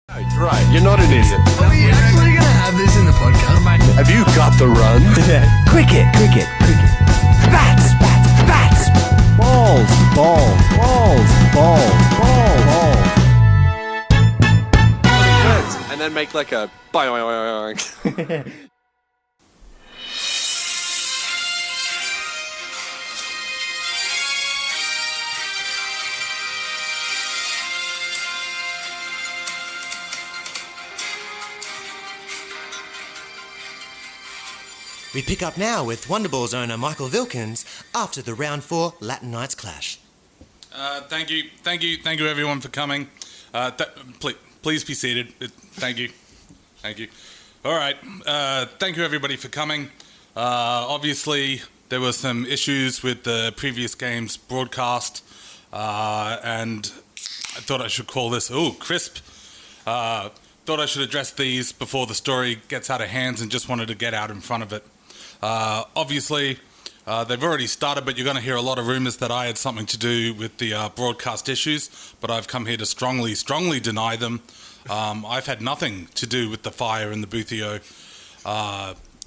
Right, you're not an idiot. Are we actually going to have this in the podcast? Have you got the run? Cricket. Bats. Balls. And then make like a boing. We pick up now with Wonderballs owner Michael Wilkins after the round 4 Latin Nights clash. Thank you everyone for coming. Please be seated. Thank you. All right. Thank you everybody for coming. Obviously, there were some issues with the previous game's broadcast, and I thought I should call this crisp. Thought I should address these before the story gets out of hands, and just wanted to get out in front of it. Obviously, they've already started, but you're going to hear a lot of rumours that I had something to do with the broadcast issues, but I've come here to strongly deny them. I've had nothing to do with the fire in the Boothio.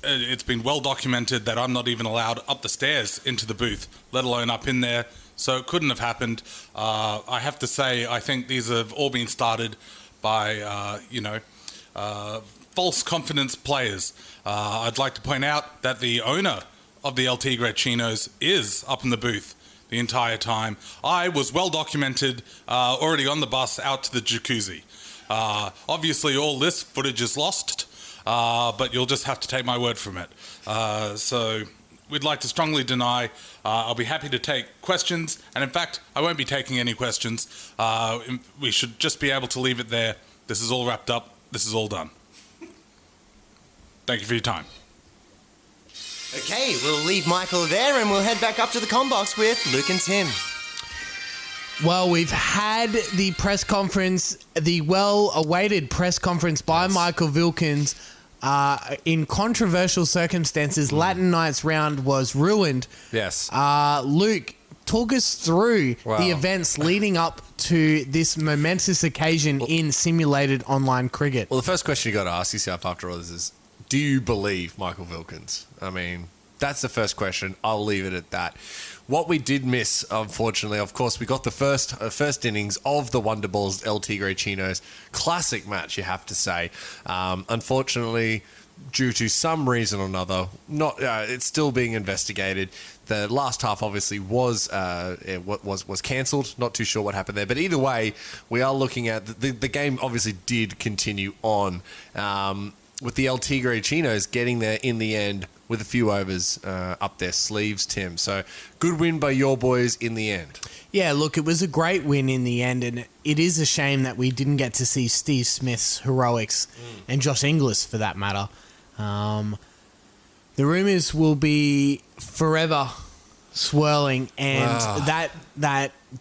It's been well documented that I'm not even allowed up the stairs into the booth, let alone up in there, so it couldn't have happened. I have to say, I think these have all been started by, false confidence players. I'd like to point out that the owner of the Tigre Chinos is up in the booth the entire time. I was well documented, already on the bus out to the jacuzzi. Obviously all this footage is lost, but you'll just have to take my word from it. So we'd like to strongly deny. I'll be happy to take questions, and in fact I won't be taking any questions. We should just be able to leave it there. This is all wrapped up. This is all done. Thank you for your time. Okay, we'll leave Michael there and we'll head back up to the combox with Luke and Tim. Well, we've had the press conference, the well-awaited press conference by Michael Wilkins. In controversial circumstances, Latin Nights round was ruined. Yes. Luke, talk us through the events leading up to this momentous occasion in simulated online cricket. Well, the first question you got to ask yourself after all this is, do you believe Michael Wilkins? I mean, that's the first question. I'll leave it at that. What we did miss, unfortunately, of course, we got the first innings of the Wonderballs El Tigre Chinos. Classic match, you have to say. Unfortunately, due to some reason or another, it's still being investigated. The last half obviously was cancelled. Not too sure what happened there, but either way, we are looking at the game. Obviously, did continue on with the El Tigre Chinos getting there in the end with a few overs up their sleeves, Tim. So good win by your boys in the end. Yeah, look, it was a great win in the end, and it is a shame that we didn't get to see Steve Smith's heroics and Josh Inglis for that matter. The rumours will be forever swirling, and that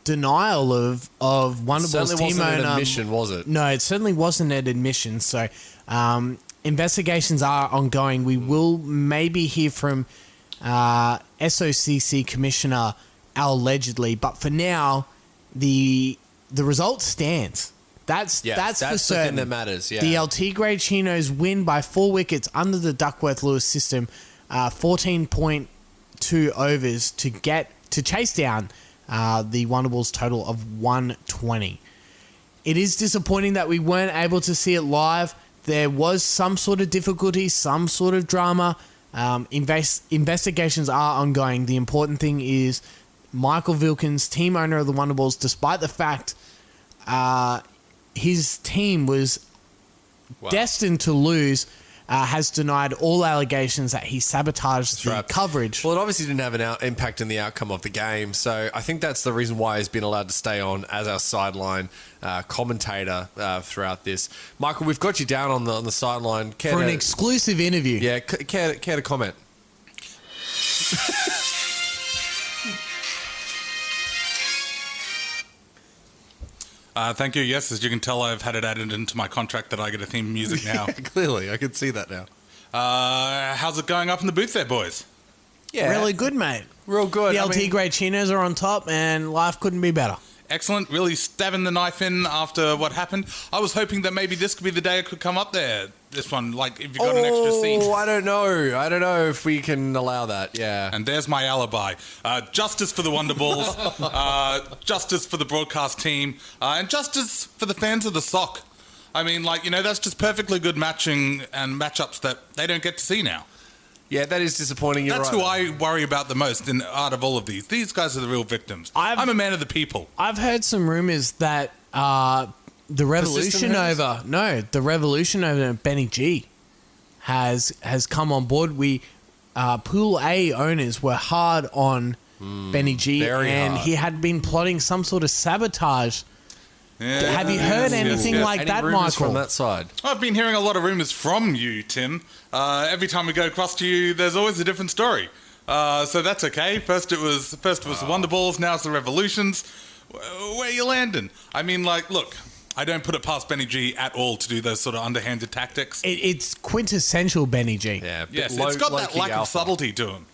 denial of Wonderball's team owner. It certainly wasn't an admission, was it? No, it certainly wasn't an admission. So investigations are ongoing. We will maybe hear from SOCC Commissioner allegedly, but for now, the result stands. That's for the certain. thing that matters. Yeah. The El Tigre Chinos win by 4 wickets under the Duckworth-Lewis system, 14.2 overs to chase down the Wonderballs total of 120. It is disappointing that we weren't able to see it live. There was some sort of difficulty, some sort of drama. Investigations are ongoing. The important thing is Michael Wilkins, team owner of the Wonderballs, despite the fact his team was destined to lose, has denied all allegations that he sabotaged the coverage. Well, it obviously didn't have an impact in the outcome of the game, so I think that's the reason why he's been allowed to stay on as our sideline commentator throughout this. Michael, we've got you down on the sideline. For an exclusive interview. Yeah, care to comment? Thank you. Yes, as you can tell, I've had it added into my contract that I get a theme music now. Clearly, I can see that now. How's it going up in the booth there, boys? Yeah, really good, mate. Real good. The El Tigre Chinos are on top, and life couldn't be better. excellent. Really stabbing the knife in after what happened. I was hoping that maybe this could be the day it could come up there. This one, like, if you got an extra seat. Oh, I don't know. I don't know if we can allow that. Yeah. And there's my alibi. Justice for the Wonder Balls, justice for the broadcast team, and justice for the fans of the SOCC. I mean, like, you know, that's just perfectly good matching and matchups that they don't get to see now. Yeah, that is disappointing. You're That's right. who I worry about the most out of all of these. These guys are the real victims. I'm a man of the people. I've heard some rumors that the revolution over Benny G has come on board. We Pool A owners were hard on Benny G, and hard. he had been plotting some sort of sabotage. Yeah. Have you heard anything like Any that, rumors Michael? from that side? I've been hearing a lot of rumours from you, Tim. Every time we go across to you, there's always a different story. So that's okay. First it was the Wonder Balls. Now it's the Revolutions. Where are you landing? I mean, like, look, I don't put it past Benny G at all to do those sort of underhanded tactics. It's quintessential Benny G. Yeah. Yes, it's got that lack of subtlety to him.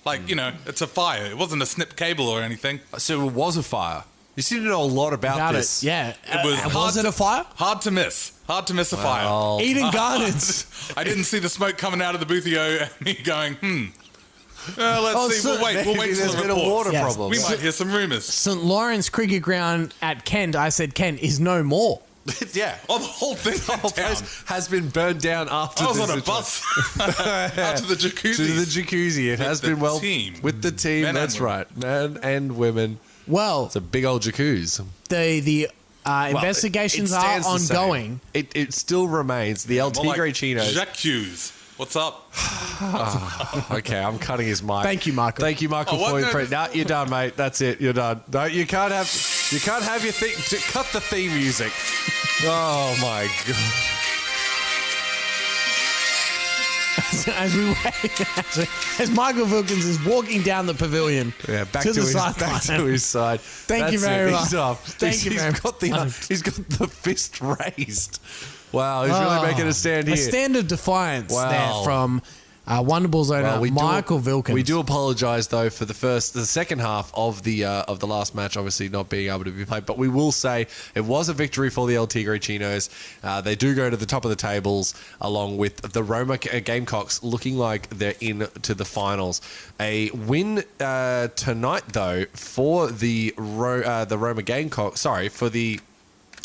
Like, you know, it's a fire. It wasn't a snip cable or anything. So it was a fire. You seem to know a lot about this. Yeah. It Was it a fire? Hard to miss. Hard to miss a Well, fire. Eden Gardens. I didn't see the smoke coming out of the boothio and me going, let's Oh, see. so We'll wait maybe till there's the been a reports. water Yes. problem. We might hear some rumours. St. Lawrence Cricket Ground at Kent, I said Kent is no more. Yeah. Oh, the whole thing The whole went down. place has been burned down after I was this on a situation. bus out to the jacuzzi. To the jacuzzi. It has the been well team. with the team. Men and That's women. right, men and women. Well, It's a big old jacuzzi. the Well, investigations it are stands the same. ongoing. It still remains the El Tigre Chinos. Jacques Hughes. What's up? Okay, I'm cutting his mic. Thank you, Michael. Thank you, Michael, Oh, what? for your No, pre- No, you're done, mate. That's it. You're done. No, you can't have your thing. Cut the theme music. Oh my god. As we wait, as Michael Wilkins is walking down the pavilion Yeah, back to to, the his, back sideline. to his side. Thank you That's very it. much. He's up. Thank you very much. He's got the fist raised. Wow, he's really making a stand here. A stand of defiance Wow. there from Wonderballs owner Michael Wilkins. We do apologise though for the second half of the last match, obviously not being able to be played. But we will say it was a victory for the El Tigre Chinos. They do go to the top of the tables along with the Roma Gamecocks, looking like they're in to the finals. A win tonight though for the Roma Gamecocks. Sorry for the.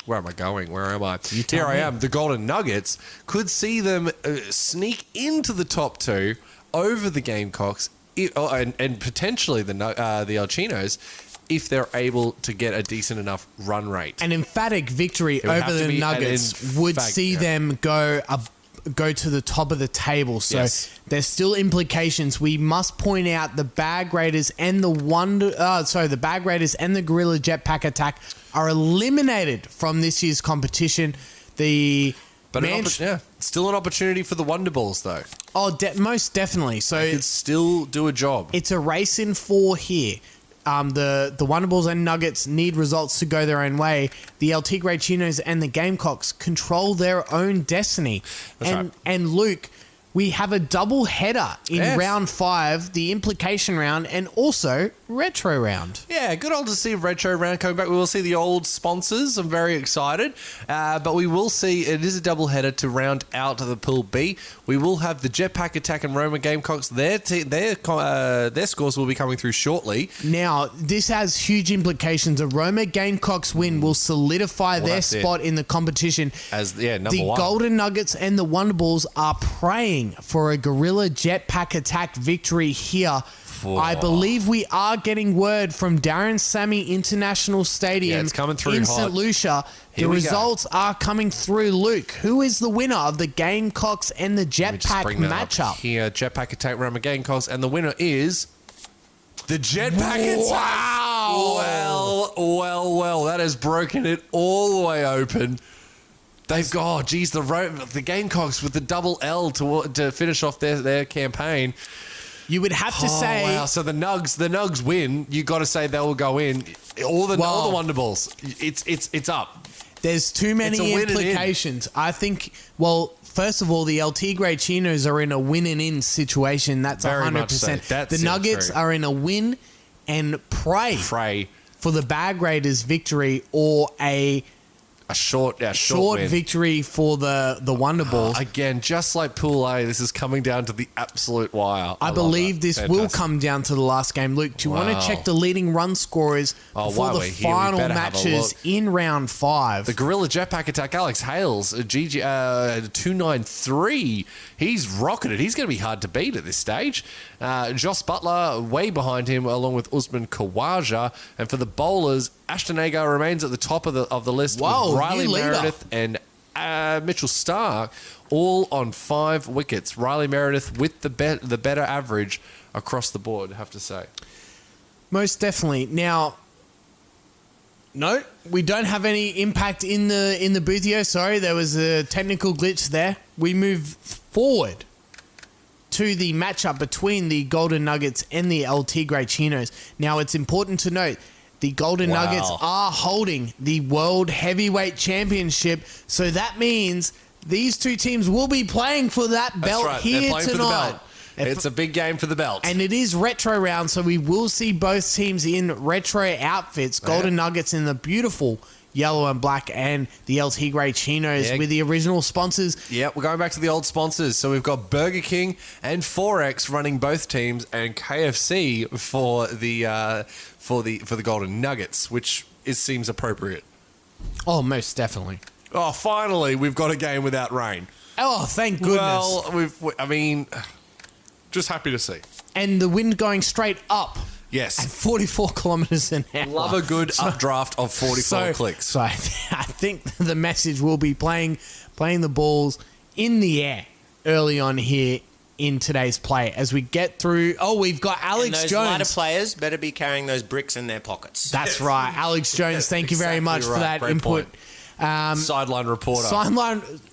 Where am I going? Where am I? Here I am. The Golden Nuggets could see them sneak into the top two over the Gamecocks and potentially the El Chinos if they're able to get a decent enough run rate. An emphatic victory would over have to the be an Nuggets would see them go to the top of the table. So Yes. there's still implications. We must point out the Bag Raiders and the Bag Raiders and the Guerrilla Jetpack Attack are eliminated from this year's competition. Still an opportunity for the Wonder Balls though. Most definitely. So They could still do a job. it's a race in four here. The Wonder Balls and Nuggets need results to go their own way. The El Tigre Chinos and the Gamecocks control their own destiny. That's right. And Luke, we have a double header in Yes. round 5, the implication round, and also retro round. Yeah, good old to see Retro Round coming back. We will see the old sponsors. I'm very excited. But we will see it is a double header to round out the Pool B. We will have the Jetpack Attack and Roma Gamecocks. Their scores will be coming through shortly. Now, this has huge implications. A Roma Gamecocks win will solidify their that's it. spot in the competition. As number The one. Golden Nuggets and the Wonder Balls are praying for a Guerrilla Jetpack Attack victory here. I believe we are getting word from Darren Sammy International Stadium Yeah, it's coming through in hot. St. Lucia. Here The we go. results are coming through. Luke, who is the winner of the Gamecocks and the Let me just Jetpack bring that up matchup? here, Jetpack Attack Roma Gamecocks, and the winner is the Jetpack Attack. Wow. Well, that has broken it all the way open. They've got, the Gamecocks with the double L to finish off their campaign. You would have to say... Wow. So the Nugs win. You got to say they will go in. All the Wonder Balls. It's up. There's too many It's a win and in. implications. I think, first of all, the El Tigre Chinos are in a win and in situation. That's Very 100%. much so. That The sounds Nuggets true. are in a win and pray for the Bag Raiders victory or a short short win. victory for the Wonder Balls. Again, just like Pool A, this is coming down to the absolute wire. I love believe that. this will Fantastic. come down to the last game. Luke, do you want Wow. to check the leading run scorers Oh, for while the we're here, we final better have a matches look. in round 5? The Gorilla Jetpack attack, Alex Hales, GG 293. He's rocketed. He's going to be hard to beat at this stage. Joss Butler way behind him, along with Usman Khawaja. And for the bowlers, Ashton Agar remains at the top of the list Whoa, with Riley new leader. Meredith and Mitchell Stark, all on 5 wickets. Riley Meredith with the better average across the board, I have to say. Most definitely. Now, no, we don't have any impact in the booth here. Sorry, there was a technical glitch there. We move forward to the matchup between the Golden Nuggets and the El Tigre Chinos. Now, it's important to note the Golden Wow. Nuggets are holding the World Heavyweight Championship, so that means these two teams will be playing for that belt That's right. here They're playing tonight. for the belt. It's a big game for the belt. And it is retro round, so we will see both teams in retro outfits. Golden Nuggets in the beautiful yellow and black, and the El Tigre Chinos with the original sponsors. Yeah, we're going back to the old sponsors. So we've got Burger King and Forex running both teams, and KFC for the Golden Nuggets, which seems appropriate. Oh, most definitely. Oh, finally, we've got a game without rain. Oh, thank goodness. Well, just happy to see. And the wind going straight up at Yes. 44 kilometres an hour. Love a good updraft of 44 clicks. So I think the message will be playing the balls in the air early on here in today's play as we get through. Oh, we've got Alex And those Jones. lighter players better be carrying those bricks in their pockets. That's right. Alex Jones, thank you very Exactly much for right. that Great input. point. Sideline reporter.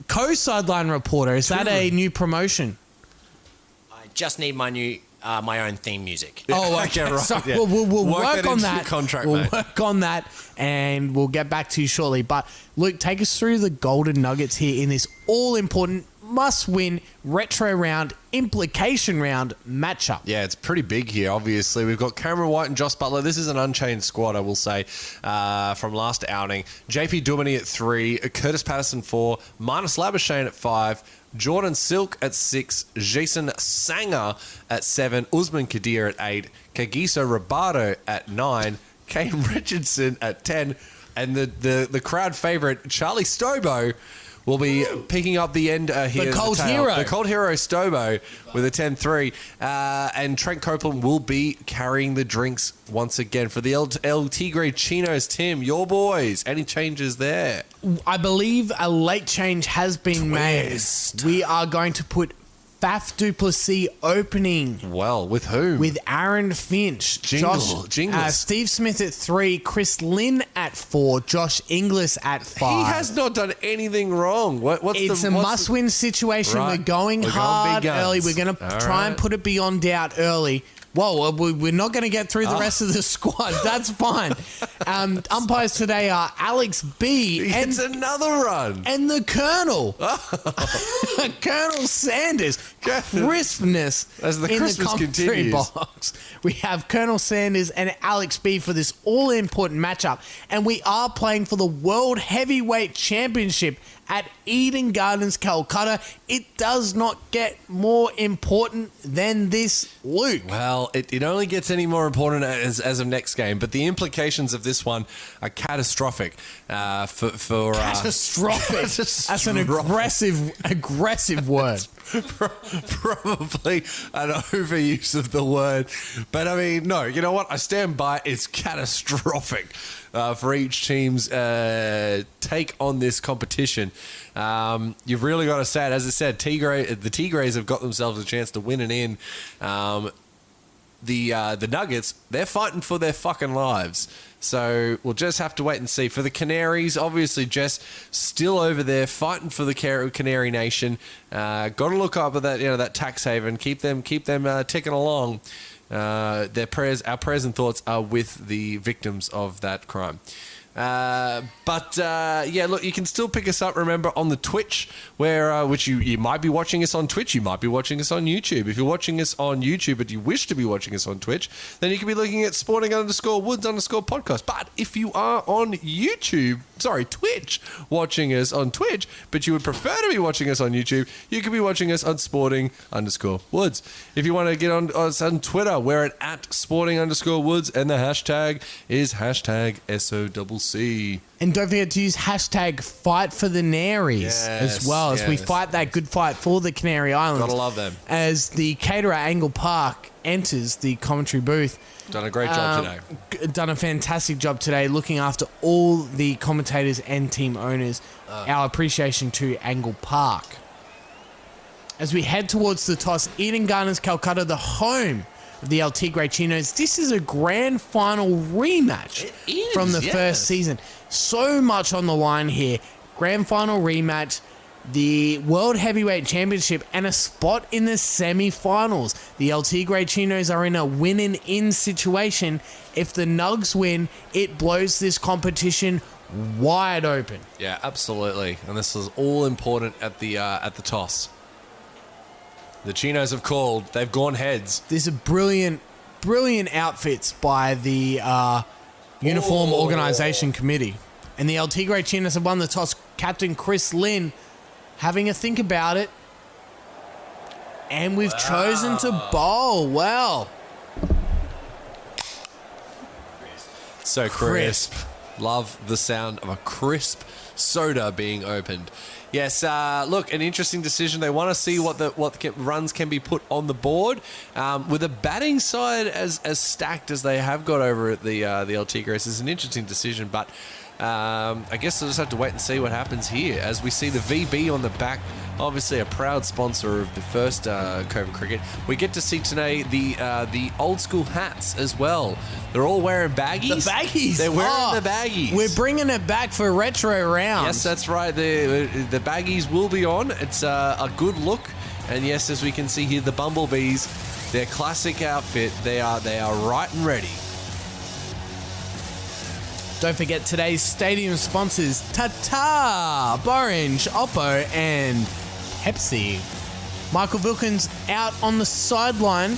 Co-sideline reporter. Is that a new promotion? I just need my own theme music. Oh, Okay, okay. right, So yeah. we'll Work work that on into that. your contract, we'll mate. work on that, and we'll get back to you shortly. But Luke, take us through the Golden Nuggets here in this all-important, must-win retro round, implication round matchup. Yeah, it's pretty big here, obviously. We've got Cameron White and Joss Butler. This is an unchanged squad, I will say, from last outing. JP Duminy at 3, Curtis Patterson 4, Marnus Labuschagne at 5, Jordan Silk at 6, Jason Sanger at 7, Usman Kadir at 8, Kagiso Robato at 9, Kane Richardson at 10, and the crowd favourite, Charlie Stobo, will be picking up the end here. The at Cold tail. Hero. The Cold Hero Stobo with a 10-3. And Trent Copeland will be carrying the drinks once again for the El Tigre Chinos. Tim, your boys. Any changes there? I believe a late change has been Twist. made. We are going to put Faf du Plessis opening Well, with whom? with Aaron Finch, Jingles. Steve Smith at 3, Chris Lynn at 4, Josh Inglis at 5. He has not done anything wrong. It's a must-win situation. Right. We're going We're going hard big guns. early. We're going to All try right. and put it beyond doubt early. Whoa, we're not going to get through the rest of the squad. That's fine. Umpires today are Alex B. It's another run. and the Colonel. Colonel Sanders. Crispness As the in Christmas the commentary continues. box. We have Colonel Sanders and Alex B for this all-important matchup. And we are playing for the World Heavyweight Championship at Eden Gardens, Calcutta. It does not get more important than this, Luke. Well, it only gets any more important as of next game, but the implications of this one are catastrophic for Catastrophic. That's an aggressive word. probably an overuse of the word. But I mean, no, you know what? I stand by it's catastrophic for each team's take on this competition. You've really got to say it. As I said, the Tigres have got themselves a chance to win it in. The Nuggets, they're fighting for their fucking lives. So we'll just have to wait and see. For the Canaries, obviously Jess still over there fighting for the Canary Nation. Got to look up at that tax haven. Keep them ticking along. Our prayers and thoughts are with the victims of that crime. Yeah, look, you can still pick us up, remember, on the Twitch, where which you might be watching us on Twitch, you might be watching us on YouTube. If you're watching us on YouTube but you wish to be watching us on Twitch, then you can be looking at sporting_woods_podcast. But if you are on Twitch, watching us on Twitch, but you would prefer to be watching us on YouTube, you can be watching us on sporting_woods. If you want to get on us on Twitter, we're at sporting_woods, and the hashtag is hashtag SOCC. And don't forget to use hashtag fight for the Canaries as well, as we fight that good fight for the Canary Islands. Gotta love them. As the caterer Angle Park enters the commentary booth. Done a great job today. Done a fantastic job today looking after all the commentators and team owners. Our appreciation to Angle Park. As we head towards the toss, Eden Gardens, Calcutta, the home of the El Tigre Chinos. This is a grand final rematch from the first season. So much on the line here. Grand final rematch, the World Heavyweight Championship, and a spot in the semi-finals. The El Tigre Chinos are in a win-and-in situation. If the Nugs win, it blows this competition wide open. Yeah, absolutely. And this is all important at the toss. The Chinos have called. They've gone heads. These are brilliant outfits by the Uniform Organisation Committee. And the El Tigre Chinos have won the toss. Captain Chris Lynn having a think about it. And we've chosen to bowl. Well. So crisp. Love the sound of a crisp soda being opened. Yes, look, an interesting decision. They want to see what runs can be put on the board. With a batting side as stacked as they have got over at the El Tigres, is an interesting decision. But I guess we'll just have to wait and see what happens here. As we see the VB on the back, obviously a proud sponsor of the first Cobra Cricket. We get to see today the old school hats as well. They're all wearing baggies. The baggies. They're wearing the baggies. We're bringing it back for retro rounds. Yes, that's right. The baggies will be on. It's a good look. And yes, as we can see here, the Bumblebees, their classic outfit, they are right and ready. Don't forget today's stadium sponsors, Tata, Orange, Oppo, and Pepsi. Michael Vilkins out on the sideline.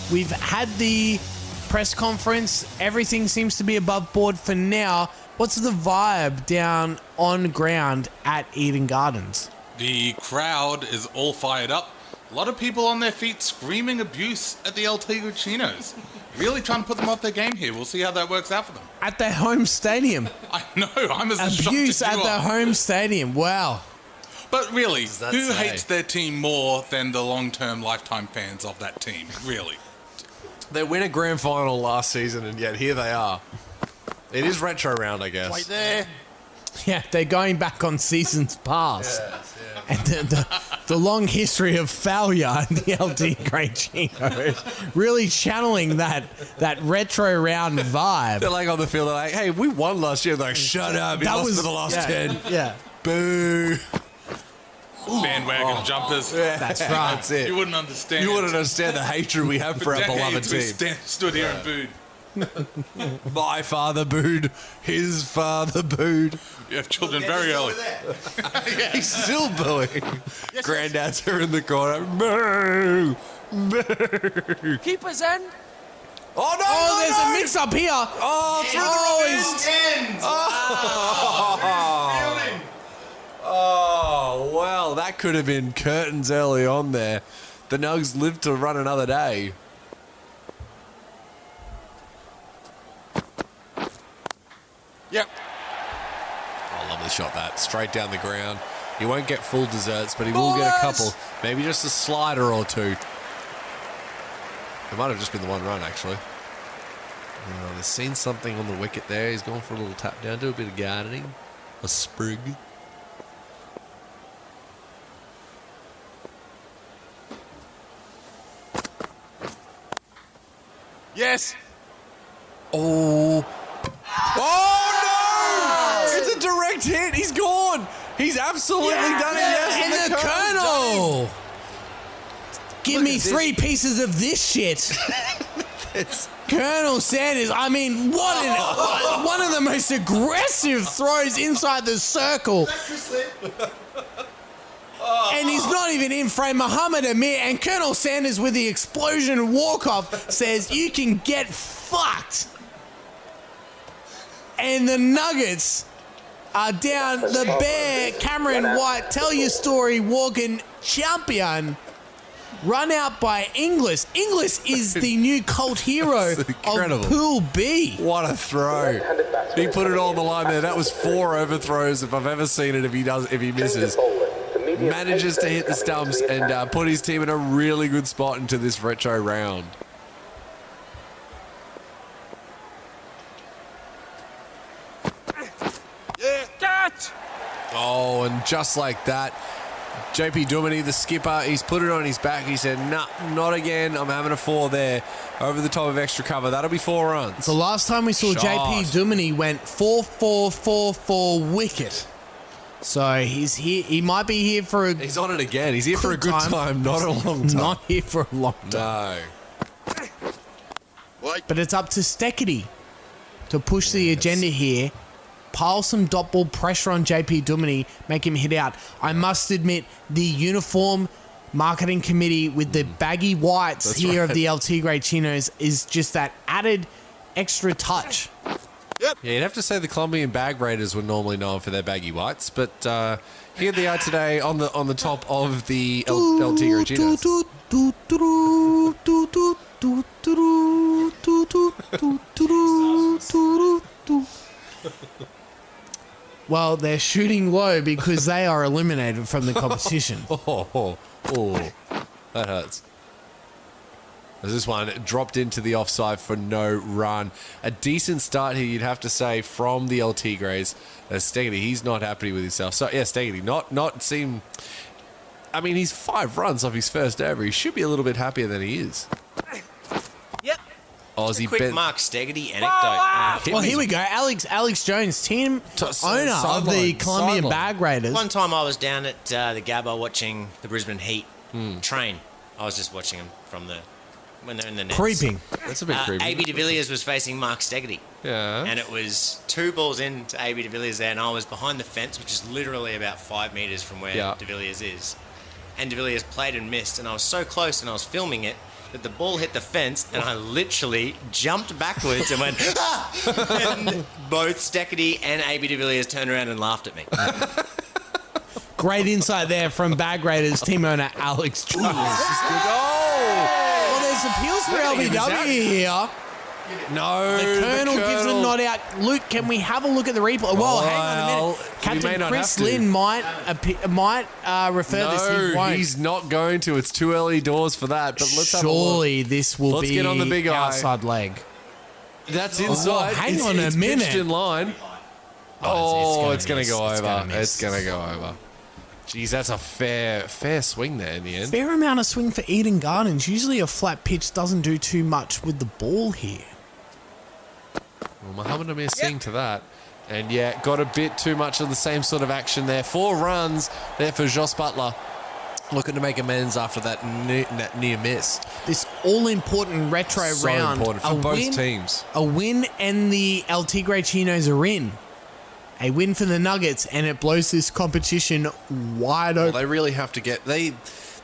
We've had the press conference. Everything seems to be above board for now. What's the vibe down on ground at Eden Gardens? The crowd is all fired up. A lot of people on their feet screaming abuse at the El Tigre Chinos. Really trying to put them off their game here. We'll see how that works out for them. At their home stadium. I know, I'm as shocked Abuse as you at are. their home stadium. Wow. But really, that who say? hates their team more than the long-term lifetime fans of that team? Really? They win a grand final last season, and yet here they are. It is retro round, I guess. Right there. Yeah, they're going back on seasons past. And the long history of failure in the LD Great Chinos, really channeling that retro round vibe. They're like on the field, they're like, hey, we won last year. They're like, shut up, you lost for the last 10. Yeah, Boo. Bandwagon jumpers. that's right. That's it. You wouldn't understand. You wouldn't understand the hatred we have for our beloved Decades we team. stood here and booed. My father booed. His father booed. You have children very early. He's still booing. Granddads are in the corner. Boo. Boo. Keepers in. Oh, no. Oh, there's no. a mix-up here. Oh, through the wrong end. Oh, well, that could have been curtains early on there. The Nugs lived to run another day. Yep. Oh, lovely shot that. Straight down the ground. He won't get full desserts, but he will get a couple. Maybe just a slider or two. It might have just been the one run, actually. They've seen something on the wicket there. He's gone for a little tap down, do a bit of gardening. A sprig. Yes. Oh. Oh, no! It's a direct hit. He's gone. He's absolutely done it. Yes, And the Colonel. Give Look me at this. 3 pieces of this shit. Colonel Sanders, I mean, one of the most aggressive throws inside the circle. And he's not even in frame. Muhammad Amir and Colonel Sanders with the explosion walk-off says, you can get fucked. And the Nuggets are down. The Bear, Cameron White, tell your story, walking champion. Run out by Inglis. Inglis is the new cult hero incredible. of Pool B. What a throw. He put it all on the line there. That was 4 overthrows if I've ever seen it. If he misses. Manages to hit the stumps and put his team in a really good spot into this retro round. Yeah. Catch. Oh, and just like that, JP Duminy, the skipper, he's put it on his back. He said, nah, not again. I'm having a 4 there over the top of extra cover. That'll be 4 runs. The last time we saw Shot. JP Duminy went 4-4-4-4 wicket. So he's here. He might be here for a. He's on it again. He's here for a good time, not a long time. Not here for a long time. No. Wait. But it's up to Steckity to push the agenda here. Pile some dot ball pressure on JP Duminy, make him hit out. I must admit, the uniform marketing committee with the baggy whites That's here right. of the El Tigre Chinos is just that added extra touch. Yep. Yeah, you'd have to say the Colombian bag raiders were normally known for their baggy whites, but here they are today on the top of the El Tigre Chinos. Well, they're shooting low because they are eliminated from the competition. Oh, that hurts. As this one dropped into the offside for no run. A decent start here, you'd have to say, from the El Tigres. Steggity, he's not happy with himself. So, yeah, Steggity, not seem... I mean, he's 5 runs off his first over. He should be a little bit happier than he is. Yep. Aussie Quick Ben- Mark Steggity anecdote. Well, here we go. Alex Jones, team owner of the Colombian Bag Raiders. One time I was down at the Gabba watching the Brisbane Heat train. I was just watching them from when they're in the nets. Creeping. That's a bit creepy. AB de Villiers was facing Mark Steggity. Yeah. And it was 2 balls in to AB de Villiers there, and I was behind the fence, which is literally about 5 metres from where de Villiers is. And de Villiers played and missed, and I was so close, and I was filming it, that the ball hit the fence, and I literally jumped backwards and went, ah! And both Steggity and AB de Villiers turned around and laughed at me. Great insight there from Bag Raiders team owner Alex Jones. Well, there's appeals for LBW here. No, The Colonel gives a nod out. Luke, can we have a look at the replay? Well, hang on a minute. we may Captain not Chris have to. Lynn might refer this. He No, won't. he's not going to. It's too early doors for that. But let's have a look. Surely this will Let's be get on the big eye. outside leg. That's inside. hang It's- on a it's minute. pitched in line. It's going to go over. It's going to go over. Jeez, that's a fair swing there in the end. Fair amount of swing for Eden Gardens. Usually a flat pitch doesn't do too much with the ball here. Well, Muhammad Amir seeing to that. And yeah, got a bit too much of the same sort of action there. 4 runs there for Jos Butler. Looking to make amends after that near miss. This all-important retro So round. important for both teams. A win and the El Tigre Chinos are in. A win for the Nuggets, and it blows this competition wide Well, open. they really have to get... They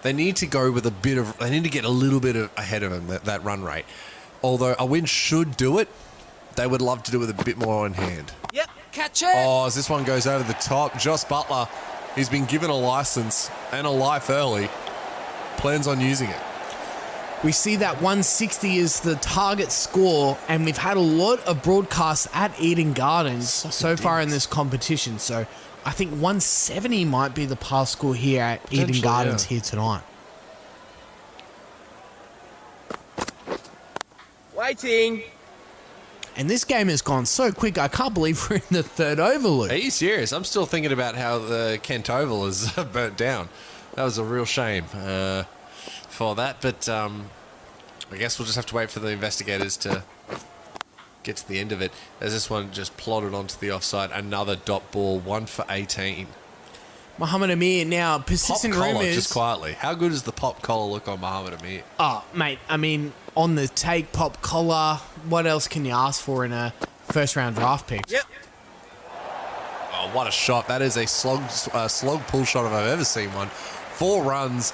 need to go with a bit of... They need to get a little bit ahead of them, that run rate. Although a win should do it, they would love to do it with a bit more on hand. Yep. Catch it. Oh, as this one goes over the top, Jos Butler, he's been given a license and a life early, plans on using it. We see that 160 is the target score, and we've had a lot of broadcasts at Eden Gardens so far in this competition. So I think 170 might be the pass score here at Eden Potentially, Gardens yeah. here tonight. Waiting. And this game has gone so quick, I can't believe we're in the third over, Luke. Are you serious? I'm still thinking about how the Kent Oval is burnt down. That was a real shame for that. But I guess we'll just have to wait for the investigators to get to the end of it. As this one just plodded onto the offside. Another dot ball, 1 for 18. Muhammad Amir. Now, Pop persistent collar, rumours. just quietly. How good does the pop collar look on Muhammad Amir? Oh, mate, I mean, on the take, pop collar, what else can you ask for in a first-round draft pick? Yep. Oh, what a shot. That is a slog pull shot if I've ever seen one. 4 runs.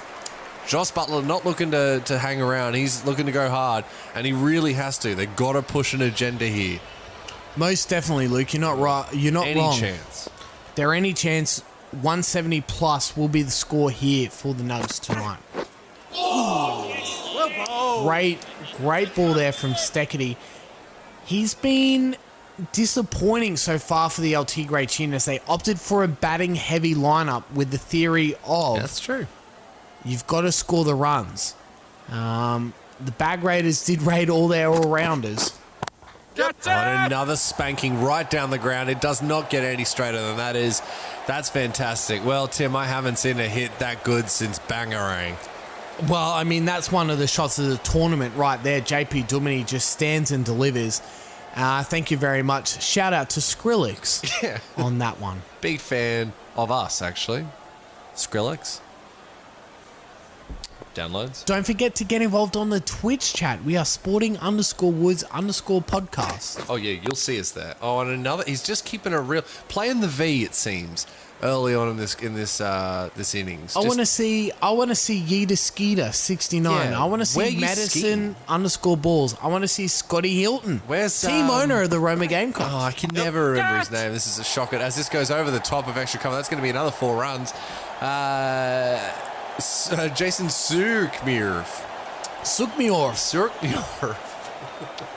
Josh Butler not looking to hang around. He's looking to go hard, and he really has to. They've got to push an agenda here. Most definitely, Luke. You're not right. You're not Any wrong. chance. If there any chance, 170 plus will be the score here for the Nuggets tonight. Great ball there from Steckity. He's been disappointing so far for the El Tigre Chinos. They opted for a batting heavy lineup with the theory of That's true. you've got to score the runs. The Bag Raiders did raid all their all-rounders. Gotcha! On another spanking right down the ground. It does not get any straighter than that is. That's fantastic. Well, Tim, I haven't seen a hit that good since Bangarang. Well, I mean, that's one of the shots of the tournament right there. JP Duminy just stands and delivers. Thank you very much. Shout out to Skrillex on that one. Big fan of us, actually. Skrillex. Downloads. Don't forget to get involved on the Twitch chat. We are sporting_woods_podcast. Oh, yeah, you'll see us there. Oh, and another. He's just keeping a real. Playing the V, it seems, early on in this innings. I want to see Yeeta Skeeter 69. Yeah, I want to where see you Madison _balls. I want to see Scotty Hilton. Where's, team owner of the Roma Gamecocks? Oh, I can never remember his name. This is a shocker. As this goes over the top of extra cover, that's going to be another 4 runs. Jason Sukmirf. Sukmirf.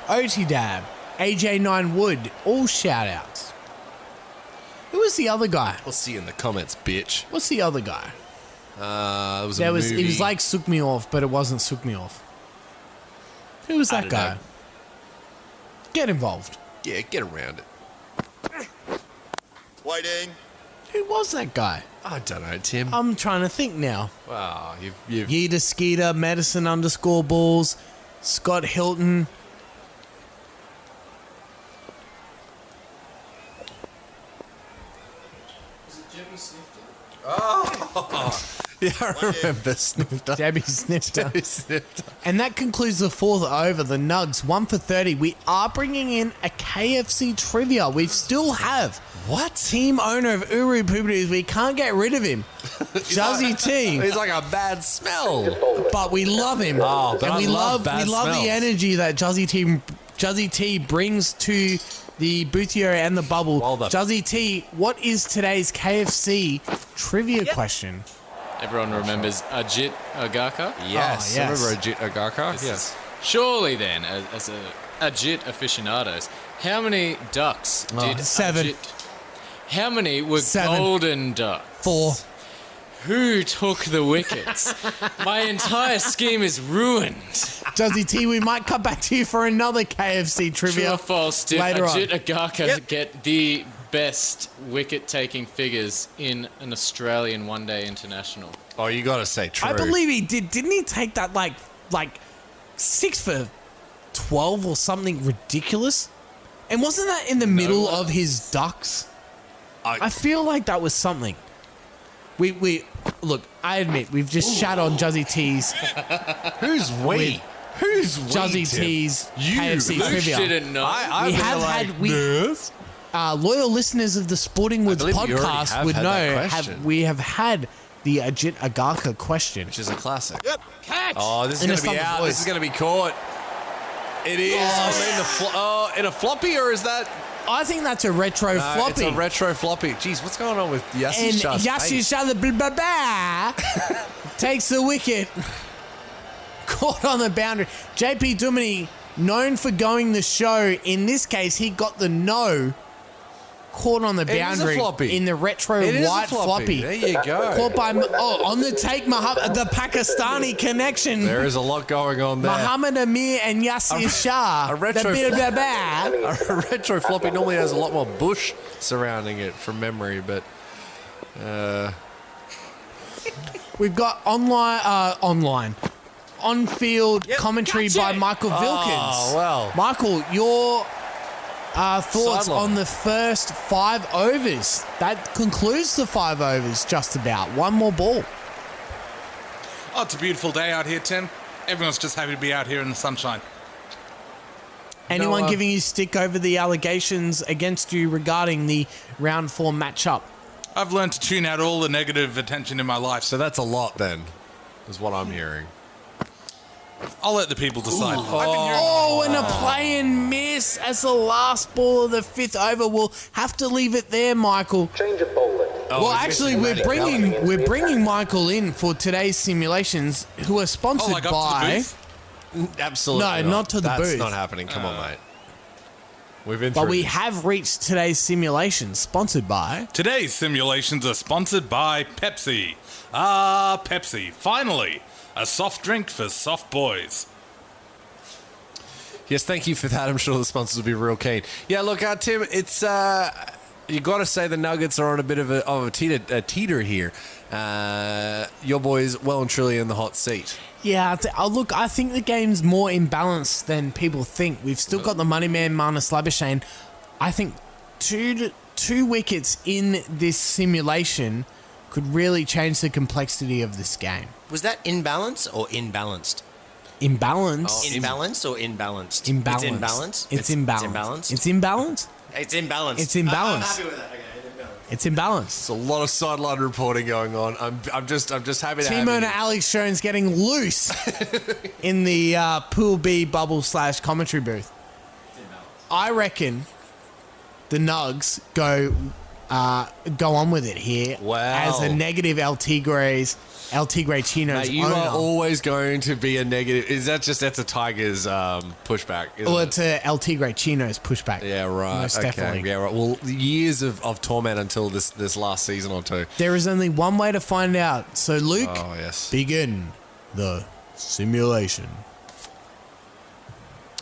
OT Dab. AJ9 Wood. All shout outs. Who was the other guy? We'll see you in the comments, bitch. What's the other guy? It was a movie. It was like Sukmiov, but it wasn't Sukmiov. Who was that don't guy? know. Get involved. Yeah, get around it. Waiting. Who was that guy? I don't know, Tim. I'm trying to think now. Wow, you've Yeeta Skeeter, Madison _balls, Scott Hilton. yeah, I remember Snifter. Debbie Snifter. Debbie Snifter. And that concludes the 4th over. The Nugs, 1 for 30. We are bringing in a KFC trivia. We still have What? team owner of Uru Poobadoo. We can't get rid of him. Juzzy T. He's like a bad smell. But we love him. Oh, but and I we love love bad the smells. energy that Juzzy T brings to the Bootio and the bubble. Well done. Juzzy T, what is today's KFC trivia question? Everyone remembers Ajit Agarkar? Yes, Oh, I yes. remember Ajit Agarkar. Yes. Surely then, as a Ajit aficionados, how many ducks did 7. Ajit... How many were 7. golden ducks? 4. Who took the wickets? My entire scheme is ruined. Juzzy T, we might come back to you for another KFC trivia. True or false, did later on. Ajit Agarkar get the best wicket-taking figures in an Australian one-day international? Oh, you got to say true. I believe he did. Didn't he take that like 6 for 12 or something ridiculous? And wasn't that in the middle of his ducks? I feel like that was something. We look, I admit, we've just shat on Juzzy T's Who's we? Who's we? Juzzy Tim? T's You. KFC Luke trivia. didn't know. I We feel have like, had loyal listeners of the Sporting Woods believe you already podcast have would had know that question. we have had the Ajit Agarkar question. which is a classic. Yep. Catch! Oh, this is In a going to be stumble out. voice. This is going to be caught. It is. In a floppy, or is that? I think that's a retro No, floppy. it's a retro floppy. Jeez, what's going on with Yassi And Shah's Yassi face? Shah the blah, blah, blah, takes the wicket. Caught on the boundary. JP Duminy, known for going the show. In this case, he got the no. Caught on the It is a boundary floppy. in the retro It is a white floppy. There you go. Caught by on the take, the Pakistani connection. There is a lot going on there. Muhammad Amir and Yasir Shah. a retro The blah, blah, blah. A retro floppy normally has a lot more bush surrounding it from memory, but We've got on-field commentary by Gotcha. Michael Vilkins. Oh, well. Michael, Thoughts Sideline. on the first 5 overs? That concludes the 5 overs, just about. One more ball. Oh, it's a beautiful day out here, Tim. Everyone's just happy to be out here in the sunshine. Anyone Noah. giving you stick over the allegations against you regarding the round 4 matchup? I've learned to tune out all the negative attention in my life, So that's a lot then, is what I'm hearing. I'll let the people decide. I've been hearing Oh, and a play and miss as the last ball of the 5th over. We'll have to leave it there, Michael. Well, actually, we're bringing Michael in for today's simulations, who are sponsored like up by. to the booth? Absolutely No, not to the That's booth. not happening. Come on, mate. We've been But through we this. have reached today's simulations, sponsored by. Today's simulations are sponsored by Pepsi. Ah, Pepsi. Finally, a soft drink for soft boys. Yes, thank you for that. I'm sure the sponsors will be real keen. Yeah, look, Tim, it's you got to say the Nuggets are on a bit of a teeter here. Your boys well and truly in the hot seat. Yeah, look, I think the game's more imbalanced than people think. We've still got the money man, Marnus Labuschagne. I think two wickets in this simulation could really change the complexity of this game. Was that in balance or imbalanced? Imbalance. Imbalanced or imbalanced? Imbalance. It's in balance? It's imbalance. It's imbalance. It's imbalanced. It's imbalanced. I'm happy with that. Okay, it's imbalanced. It's imbalanced. It's a lot of sideline reporting going on. I'm just happy to Team have owner you. Alex Jones getting loose in the Pool B bubble / commentary booth. I reckon the Nugs go on with it here. Wow. As a negative El Tigre Chinos Mate, you owner. are always going to be a negative. That's a Tigers pushback? Isn't Well, it? it's a El Tigre Chinos pushback. Yeah, right. Most Okay. definitely. Yeah, right. Well, years of torment until this last season or two. There is only one way to find out. So, Luke, Oh, yes. begin the simulation.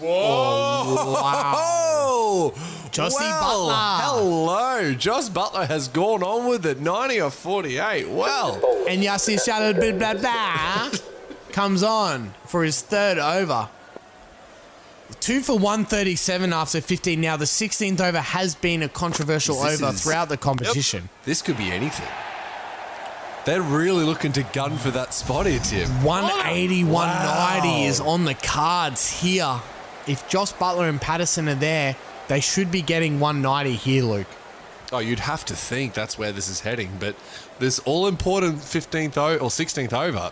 Whoa! Wow. Oh, Jossie well, Butler. Hello. Joss Butler has gone on with it. 90 or 48. Well. And Yassi Shadow blah, blah, blah, comes on for his 3rd over. 2 for 137 after 15. Now, the 16th over has been a controversial This over is- throughout the competition. This could be anything. They're really looking to gun for that spot here, Tim. 180, 190 is on the cards here. If Joss Butler and Patterson are there, they should be getting 190 here, Luke. Oh, you'd have to think that's where this is heading, but this all-important 15th or 16th over,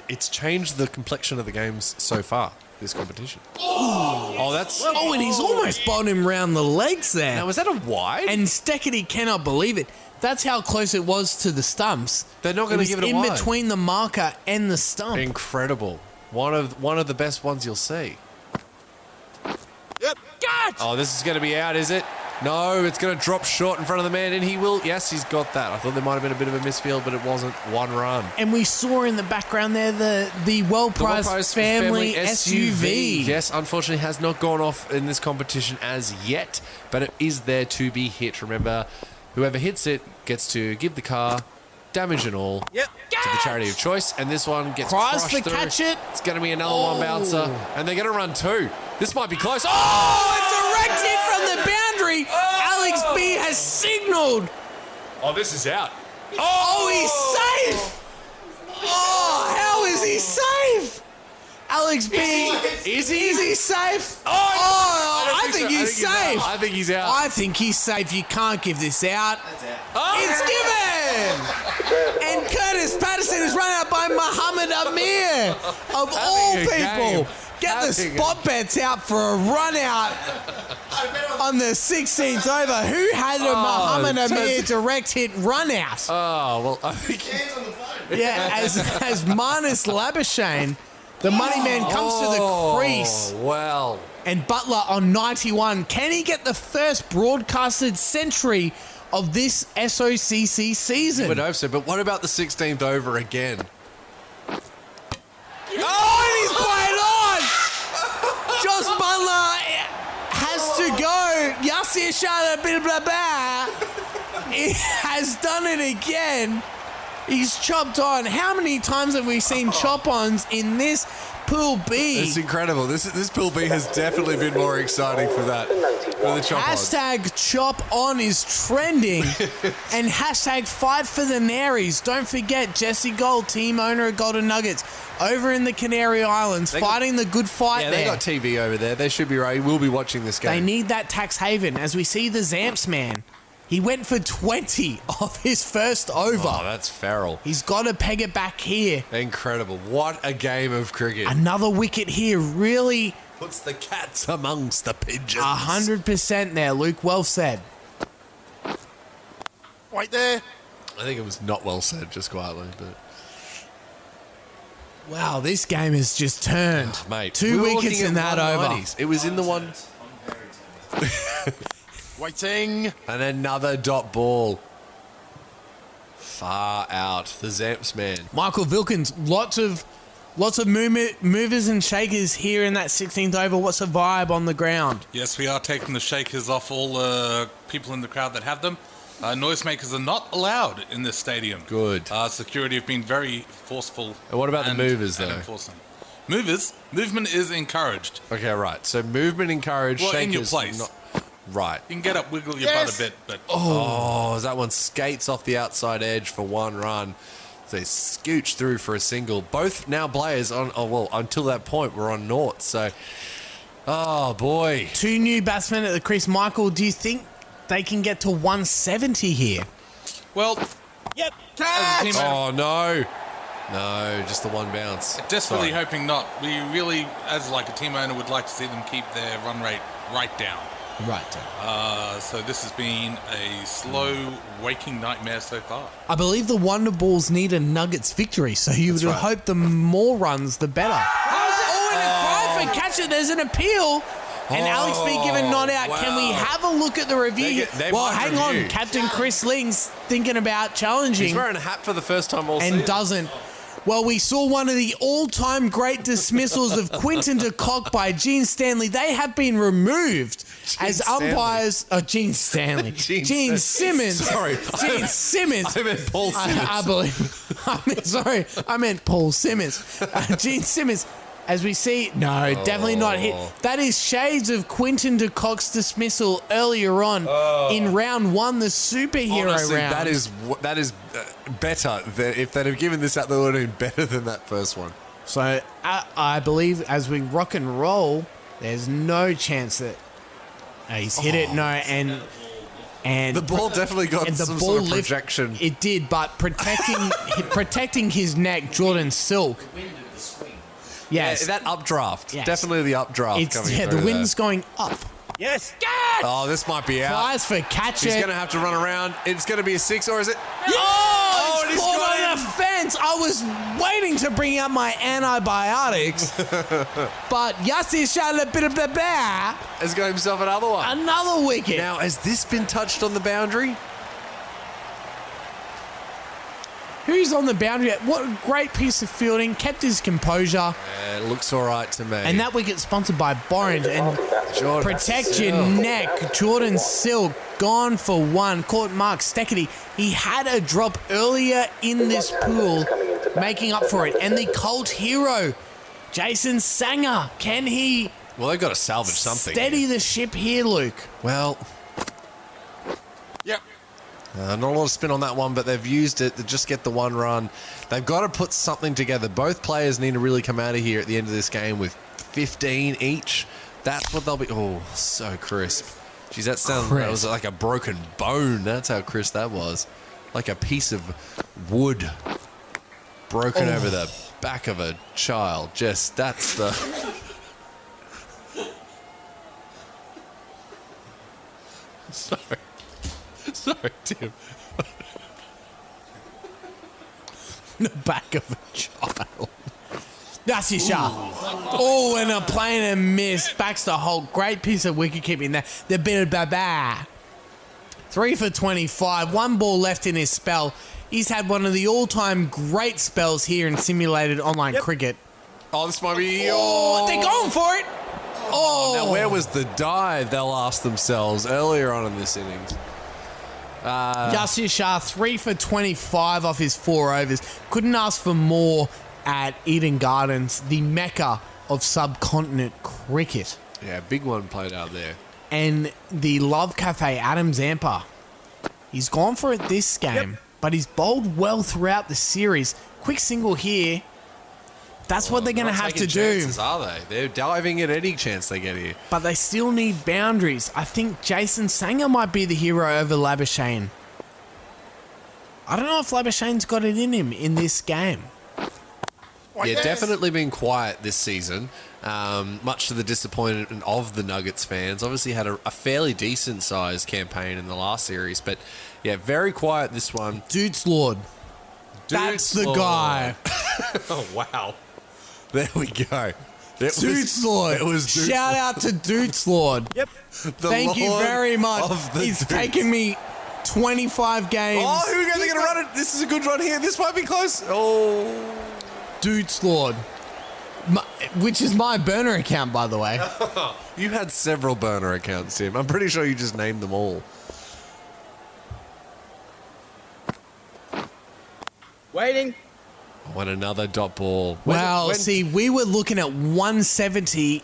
it's changed the complexion of the games so far, this competition. Oh, that's... Oh, and he's almost bowled him round the legs there. Now, was that a wide? And Steckity cannot believe it. That's how close it was to the stumps. They're not gonna give it a in wide. between the marker and the stump. Incredible. One of the best ones you'll see. Yep. Catch! Oh, this is going to be out, is it? No, it's going to drop short in front of the man, and he will. Yes, he's got that. I thought there might have been a bit of a misfield, but it wasn't. 1 run. And we saw in the background there the well-prized family SUV. Yes, unfortunately has not gone off in this competition as yet, but it is there to be hit. Remember, whoever hits it gets to give the car, damage and all, Yep. to the charity of choice, and this one gets Tries crushed to through. catch it. It's going to be another one bouncer, and they're going to run 2. This might be close. Oh, Direct hit from the boundary. Alex B has signaled. Oh, this is out. Oh, he's safe. Oh, how is he safe? Alex B. Is he safe? Oh, I think he's safe. I think he's out. I think he's safe. You can't give this out. It's given! And Curtis Patterson is run out by Muhammad Amir. Of all a people, game. get the Having a- spot bets out for a run out on the 16th over. Who had a Muhammad Amir direct hit run out? Oh, well, I think... Yeah, as Marnus Labuschagne, the money man, comes to the crease. Oh, well. And Butler on 91. Can he get the first broadcasted century of this SOCC season? I would hope so, but what about the 16th over again? Oh, and he's played on! Joss Butler has to go. Yasir Shada, blah, blah, blah. He has done it again. He's chopped on. How many times have we seen chop-ons in this Pool B? It's incredible. This Pool B has definitely been more exciting for that. For the chop-ons. Hashtag chop on is trending. And hashtag fight for the Naries. Don't forget Jesse Gold, team owner of Golden Nuggets, over in the Canary Islands, fighting the good fight there. They got TV over there. They should be right. We'll be watching this game. They need that tax haven. As we see the Zamps man, he went for 20 off his first over. Oh, that's feral. He's got to peg it back here. Incredible. What a game of cricket. Another wicket here really Puts the cats amongst the pigeons. 100% there, Luke. Well said. Right there. I think it was not well said, just quietly, but... Wow, this game has just turned. Mate, Two we were wickets looking in at that over. 190s. It was in the one... Waiting. And another dot ball. Far out. The Zamps man. Michael Vilkins, lots of movers and shakers here in that 16th over. What's the vibe on the ground? Yes, we are taking the shakers off all the people in the crowd that have them. Noisemakers are not allowed in this stadium. Good. Security have been very forceful. And what about the movers, though? Enforcing. Movement is encouraged. Okay, right. So movement encouraged. Well, shakers in your place. not- right. You can get up, wiggle your butt a bit, but Oh, that one skates off the outside edge for one run. They scooch through for a single. Both now players on, until that point were on naught. So, oh boy. Two new batsmen at the crease. Michael, do you think they can get to 170 here? well, Yep. as a team Oh no. No, just the one bounce. desperately Sorry. hoping not. We really, as like a team owner, would like to see them keep their run rate right down. Right. So this has been a slow, waking nightmare so far. I believe the Wonder Balls need a Nuggets victory, so you would right. hope the more runs, the better. Oh, and a cry for catch it. There's an appeal. And Alex B given not out. wow. Can we have a look at the review? They well, might hang review. on. Captain Chris Ling's thinking about challenging. He's wearing a hat for the first time all season. and doesn't. Well, we saw one of the all-time great dismissals of Quinton de Kock by Gene Stanley. They have been removed as Stanley. umpires. Gene Stanley. Gene Simmons. Sorry. Gene Simmons. I meant Paul Simmons. I believe. I meant Paul Simmons. Gene Simmons. As we see, no, definitely not hit. That is shades of Quinton de Kock's dismissal earlier on in round one, the superhero Honestly, round. that is better. If they'd have given this out, they would have been better than that first one. So I believe as we rock and roll, there's no chance that he's hit it. No, and The ball definitely got and the some ball sort of lift- projection. It did, but protecting his neck, Jordan Silk. Yes, That updraft. Yes. Definitely the updraft it's coming the through wind's going up. Yes. Oh, this might be out. Flies for catch He's it. going to have to run around. It's going to be a six, or is it? Oh, and it's he's caught got on the fence. I was waiting to bring out my antibiotics, but Yassi Shalabibaba, Has got himself another one. another wicket. Now, has this been touched on the boundary? Who's on the boundary? What a great piece of fielding. Kept his composure. It looks all right to me. And that wicket sponsored by Borrand. And Jordan protect your Silk. neck. Jordan Silk gone for one. Caught Mark Steckety. He had a drop earlier in this pool, making up for it. And the cult hero, Jason Sanger. Can he Well, they've got to salvage something. steady the ship here, Luke? Well, Yep. not a lot of spin on that one, but they've used it to just get the one run. They've got to put something together. Both players need to really come out of here at the end of this game with 15 each. That's what they'll be. Oh, so crisp. Jeez, that was like a broken bone. That's how crisp that was. Like a piece of wood broken over the back of a child. Just, that's the... Sorry, Tim. The back of a child. That's his shot. Oh, and a plane and miss. Baxter Holt. Great piece of wicket keeping there. The bit of baba. 3 for 25. One ball left in his spell. He's had one of the all-time great spells here in simulated online cricket. Oh, this might be... Oh, they're going for it. Oh, Now, where was the dive, they'll ask themselves earlier on in this innings? Yasir Shah, 3 for 25 off his 4 overs. Couldn't ask for more at Eden Gardens, the mecca of subcontinent cricket. Yeah, big one played out there. And the Love Cafe, Adam Zampa. He's gone for it this game, but he's bowled well throughout the series. Quick single here. That's what they're going to Not have to taking do. chances, are they? They're diving at any chance they get here. But they still need boundaries. I think Jason Sanger might be the hero over Labuschagne. I don't know if Labuschagne's got it in him in this game. Yeah, definitely been quiet this season, much to the disappointment of the Nuggets fans. Obviously had a fairly decent-sized campaign in the last series, but yeah, very quiet this one. Dude's Lord. That's the guy. Oh, wow. There we go. Dude's Lord. It was Dude's Shout out to Dude's Lord. Yep. Thank you very much. He's taken me 25 games. Oh, here we go. They're going to run it. This is a good run here. This might be close. Oh. Dude's Lord. Which is my burner account, by the way. You had several burner accounts, Tim. I'm pretty sure you just named them all. Waiting. When another dot ball. Wow, see, we were looking at 170.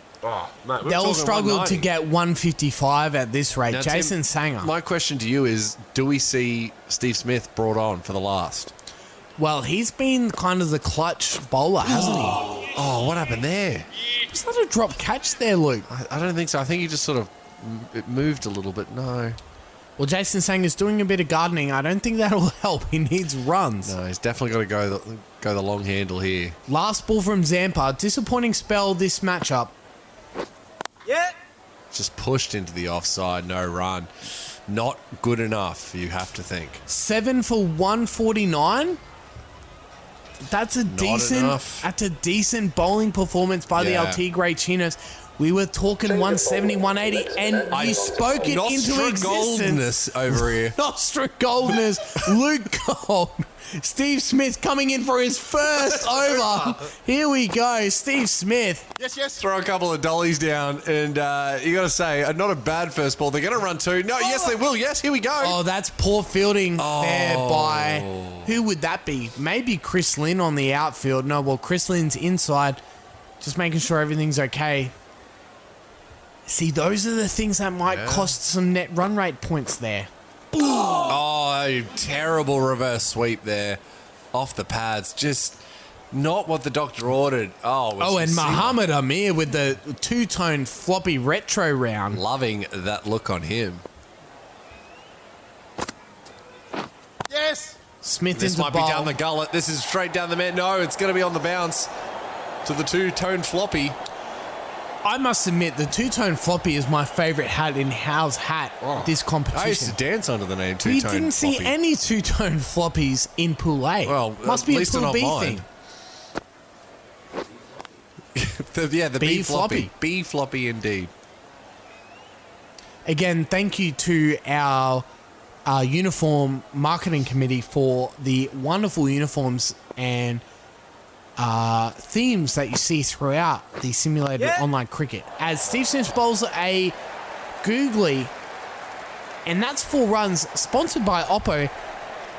They'll struggle to get 155 at this rate. Now, Jason Tim, Sanger. My question to you is, do we see Steve Smith brought on for the last? Well, he's been kind of the clutch bowler, hasn't he? Oh, what happened there? Was that a drop catch there, Luke? I don't think so. I think he just sort of it moved a little bit. No. Well, Jason Sanger's doing a bit of gardening. I don't think that'll help. He needs runs. No, he's definitely got to go the long handle here. Last ball from Zampa. Disappointing spell this matchup. Yeah. Just pushed into the offside, no run. Not good enough, you have to think. 7 for 149. That's a decent bowling performance by the Tigre Chinos. We were talking 170, 180, and you spoke it into existence. Over here. Nostradamus, Luke Gold, Steve Smith coming in for his first over. Here we go, Steve Smith. Yes. Throw a couple of dollies down, and you got to say, not a bad first ball. They're going to run two. No, yes, they will. Yes, here we go. Oh, that's poor fielding there by... Who would that be? Maybe Chris Lynn on the outfield. No, well, Chris Lynn's inside. Just making sure everything's okay. See, those are the things that might cost some net run rate points there. Oh, a terrible reverse sweep there. Off the pads. Just not what the doctor ordered. And Muhammad Amir with the two-tone floppy retro round. Loving that look on him. Yes. Smith This into might bowl. be down the gullet. This is straight down the man. No, it's going to be on the bounce to the two-tone floppy. I must admit, the two-tone floppy is my favourite hat in Howe's hat this competition. I used to dance under the name two-tone We floppy. didn't see any two-tone floppies in Pool A. Well, must at be a least Pool not B mine. thing. the B floppy. floppy. B floppy indeed. Again, thank you to our uniform marketing committee for the wonderful uniforms and themes that you see throughout the simulated online cricket. As Steve Smith bowls a googly, and that's 4 runs, sponsored by Oppo.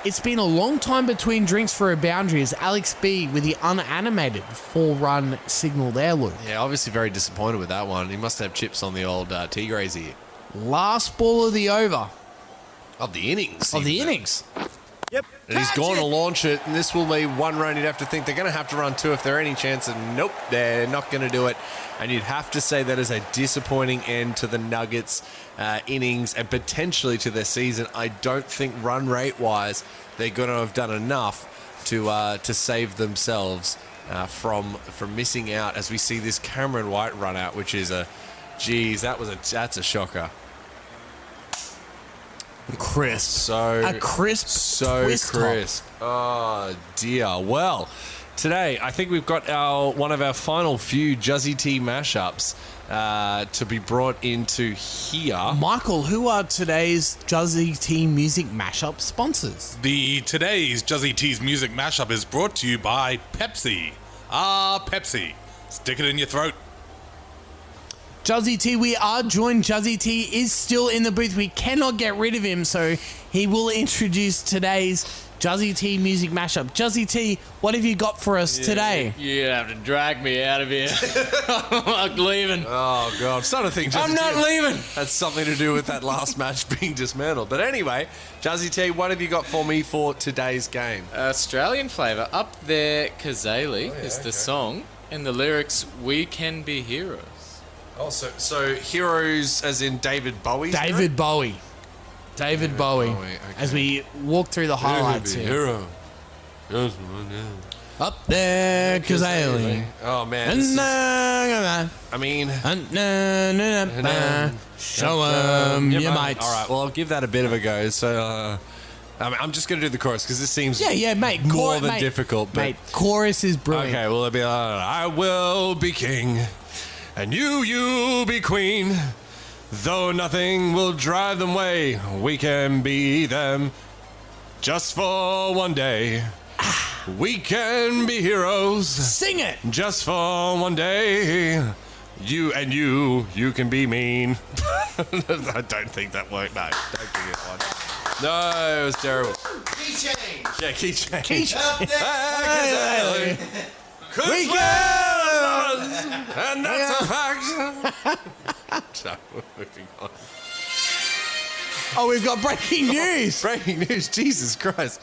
It's been a long time between drinks for a boundary as Alex B with the unanimated 4-run signal there, Luke. Yeah, obviously very disappointed with that one. He must have chips on the old Tigres here. Last ball of the over. Of the innings. Of the even. innings. Yep. And he's gone to launch it, and this will be 1 run. You'd have to think they're going to have to run 2 if there are any chance, and nope, they're not going to do it. And you'd have to say that is a disappointing end to the Nuggets' innings and potentially to their season. I don't think run rate-wise they're going to have done enough to save themselves from missing out as we see this Cameron White run out, which is that's a shocker. Crisp. So twist crisp. Oh dear. Well, today I think we've got one of our final few Juzzy T mashups to be brought into here. Michael, who are today's Juzzy T music mashup sponsors? Today's Juzzy T's music mashup is brought to you by Pepsi. Pepsi. Stick it in your throat. Juzzy T, we are joined. Juzzy T is still in the booth. We cannot get rid of him, so he will introduce today's Juzzy T music mashup. Juzzy T, what have you got for us today? You have to drag me out of here. I'm not leaving. Oh, God. I'm starting to think I'm not leaving. that's something to do with that last match being dismantled. But anyway, Juzzy T, what have you got for me for today's game? Australian flavour. Up there, Kazali is the song, and the lyrics, "We can be heroes." Oh, so heroes as in David Bowie? David Bowie. David Bowie. okay. As we walk through the highlights here. Hero. Up there, Kazali. Oh, man. This is, I mean... Show 'em your mates. All right, well, I'll give that a bit of a go. So, I'm just going to do the chorus because this seems Yeah, mate. more than difficult. But, Mate, chorus is brilliant. okay, well, it'll be I will be king, and you be queen. Though nothing will drive them away, we can be them just for one day. We can be heroes Sing it. just for one day. You can be mean. I don't think that worked. No, don't think it won. No, it was terrible. Key change. Yeah, key change. Hey. We can, and that's a fact. So, moving on. Oh, we've got breaking news. Breaking news, Jesus Christ.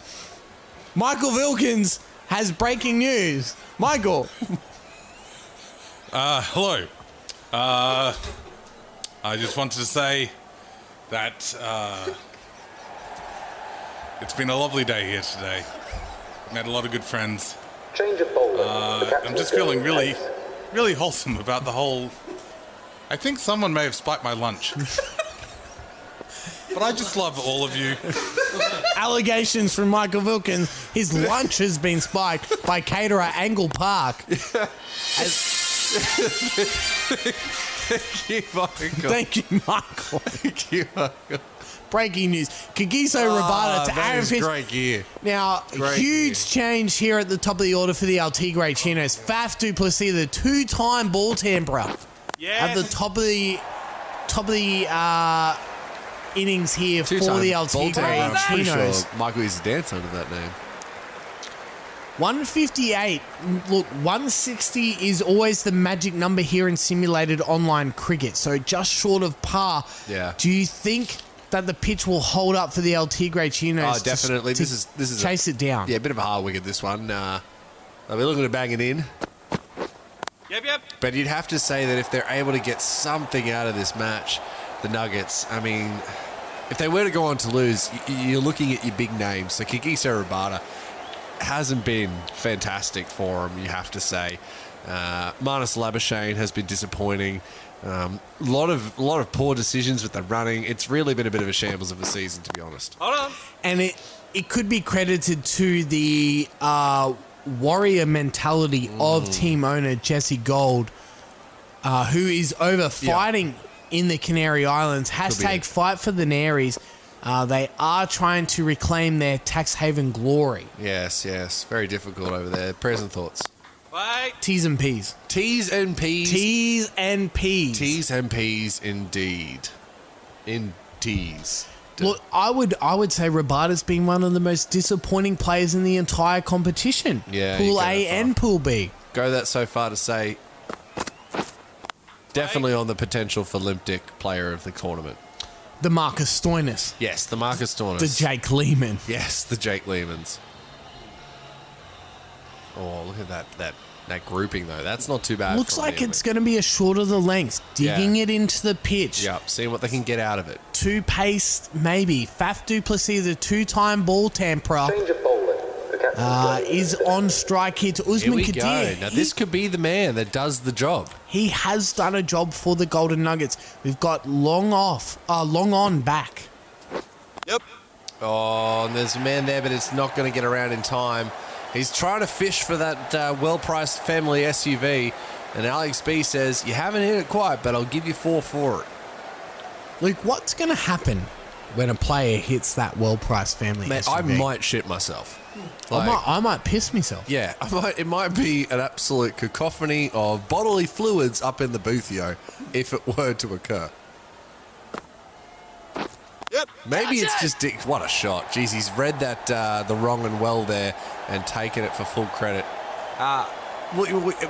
Michael Wilkins has breaking news. Michael. Hello. I just wanted to say that it's been a lovely day here today. Met a lot of good friends. I'm just feeling really, really wholesome about the whole... I think someone may have spiked my lunch. But I just love all of you. Allegations from Michael Wilkins. His lunch has been spiked by caterer Angle Park. Thank you, Michael. Thank you, Michael. Thank you, Michael. Breaking news. Kagiso Rabada to that Aaron is Finch. great gear. Now, Great huge change here at the top of the order for the El Tigre Chinos. Faf du Plessis, the two-time ball tamperer, at the top of the innings here for the El Tigre Chinos. Michael used to dance under that name. 158. Look, 160 is always the magic number here in simulated online cricket, so just short of par. Yeah. Do you think that the pitch will hold up for the El Tigre Chinos? Oh, definitely. To This is chase it down. Yeah, a bit of a hard wicket, this one. I'll be looking to bang it in. Yep. But you'd have to say that if they're able to get something out of this match, the Nuggets, I mean, if they were to go on to lose, you're looking at your big names. So Kagiso Rabada hasn't been fantastic for him, you have to say. Marnus Labuschagne has been disappointing. A lot of poor decisions with the running. It's really been a bit of a shambles of a season, to be honest. Hold on. And it could be credited to the warrior mentality of team owner Jesse Gold, who is over fighting in the Canary Islands. Hashtag fight for the Naries. They are trying to reclaim their tax haven glory. Yes. Very difficult over there. Prayers and thoughts. Wait. T's and P's. T's and P's. T's and P's. T's and P's, indeed. In T's. Look, I would say Rabada's been one of the most disappointing players in the entire competition. Yeah, you Pool go A that far. and Pool B. Go that so far to say definitely on the potential for limp dick player of the tournament. The Marcus Stoinis. Yes, the Marcus Stoinis. The Jake Lehman. Yes, the Jake Lehmans. Oh, look at that grouping, though. That's not too bad. Looks from like him. it's going to be a short of the lengths. Digging it into the pitch. Yep, seeing what they can get out of it. Two pace, maybe. Faf du Plessis, the two-time ball tamperer, is on strike here to Here Usman we Kadir. go. Now, this could be the man that does the job. He has done a job for the Golden Nuggets. We've got long on back. Yep. Oh, and there's a man there, but it's not going to get around in time. He's trying to fish for that well-priced family SUV, and Alex B says, you haven't hit it quite, but I'll give you 4 for it. Luke, what's going to happen when a player hits that well-priced family Man, I SUV. might shit myself. I might piss myself. Yeah, it might be an absolute cacophony of bodily fluids up in the booth, if it were to occur. Yep. Maybe it's just Dick. What a shot. Jeez, he's read that the wrong and well there and taken it for full credit.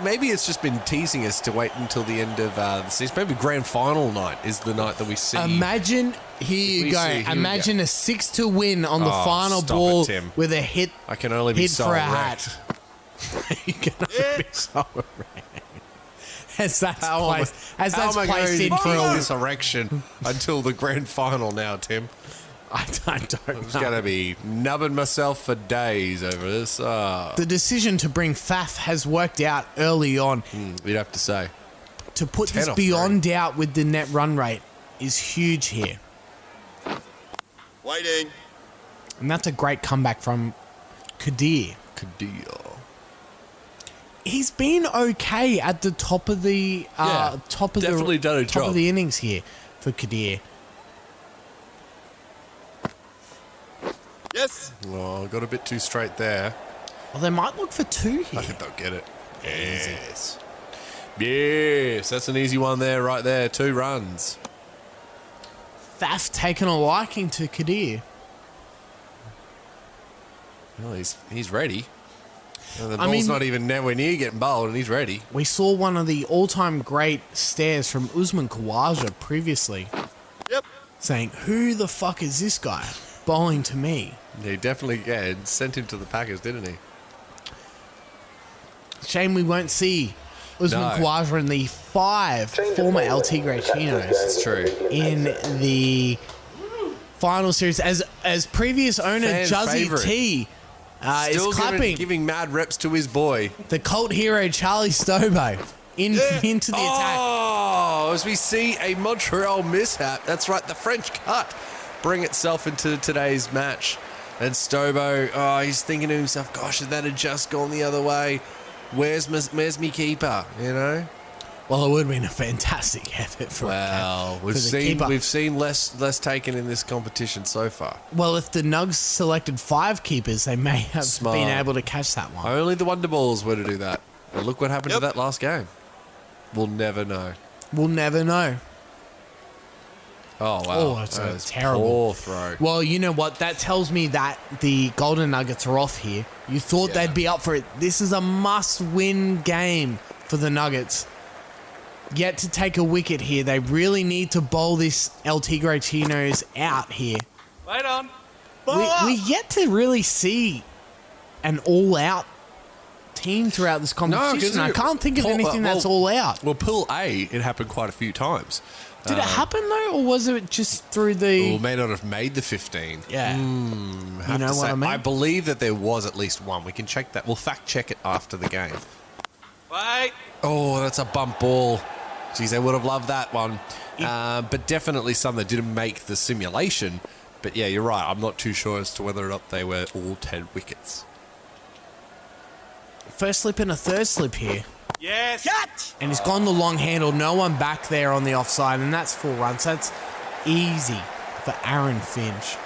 Maybe it's just been teasing us to wait until the end of the season. Maybe grand final night is the night that we see. Imagine, here you go. Imagine a 6-2 win on the final stop ball it, Tim. with a hit. I can only be hit so for a erect. hat. You can only be so erect. As that's How am I placed going in to for keep a this erection until the grand final now, Tim? I don't I'm know. going to be nubbing myself for days over this. The decision to bring Faf has worked out early on. You'd have to say. To put 10 this off beyond doubt with the net run rate is huge here. Waiting. And that's a great comeback from Kadir. Kadir. He's been okay at the top of the definitely done a top job. of the innings here for Kadir. Yes. Oh, got a bit too straight there. Well, they might look for 2 I here. think they'll get it. Yes. Yes, that's an easy one there, right there. 2 runs. Faf taken a liking to Kadir. Well, he's ready. And the I ball's mean- not even nowhere near getting bowled, and he's ready. We saw one of the all-time great stares from Usman Khawaja previously, Yep. saying, "Who the fuck is this guy bowling to me?" He definitely sent him to the Packers, didn't he? Shame we won't see Usman No. Khawaja and the 5 former El Tigre Chinos It's true. in the final series as previous owner Fan Juzzy favourite. T is Still clapping giving mad reps to his boy. the cult hero Charlie Stobo into the attack. Oh, as we see a Montreal mishap. That's right, the French cut bring itself into today's match. And Stobo, he's thinking to himself, gosh, if that had just gone the other way, where's me keeper, you know? Well, it would have been a fantastic effort for Well, for the keeper. we've seen less taken in this competition so far. Well, if the Nugs selected 5 keepers, they may have Smart. been able to catch that one. Only the Wonder Balls were to do that. And look what happened to Yep. that last game. We'll never know. We'll never know. Oh, wow. Oh, it's That a was terrible poor throw. Well, you know what? That tells me that the Golden Nuggets are off here. You thought Yeah. they'd be up for it. This is a must-win game for the Nuggets. Yet to take a wicket here. They really need to bowl this El Tigre Chinos out here. Wait on. Ball up. We yet to really see an all-out team throughout this competition. I can't think of anything that's all out. Well, Pool A, it happened quite a few times. Did it happen though, or was it just through the? Well, may not have made the 15. Yeah, Have you know to what say, I mean. I believe that there was at least one. We can check that. We'll fact check it after the game. Wait. Oh, that's a bump ball. Geez, they would have loved that one. But definitely some that didn't make the simulation. But yeah, you're right. I'm not too sure as to whether or not they were all 10 wickets. First slip and a third slip here. Yes. Catch. And he's gone the long handle. No one back there on the offside, and that's 4 runs. That's easy for Aaron Finch.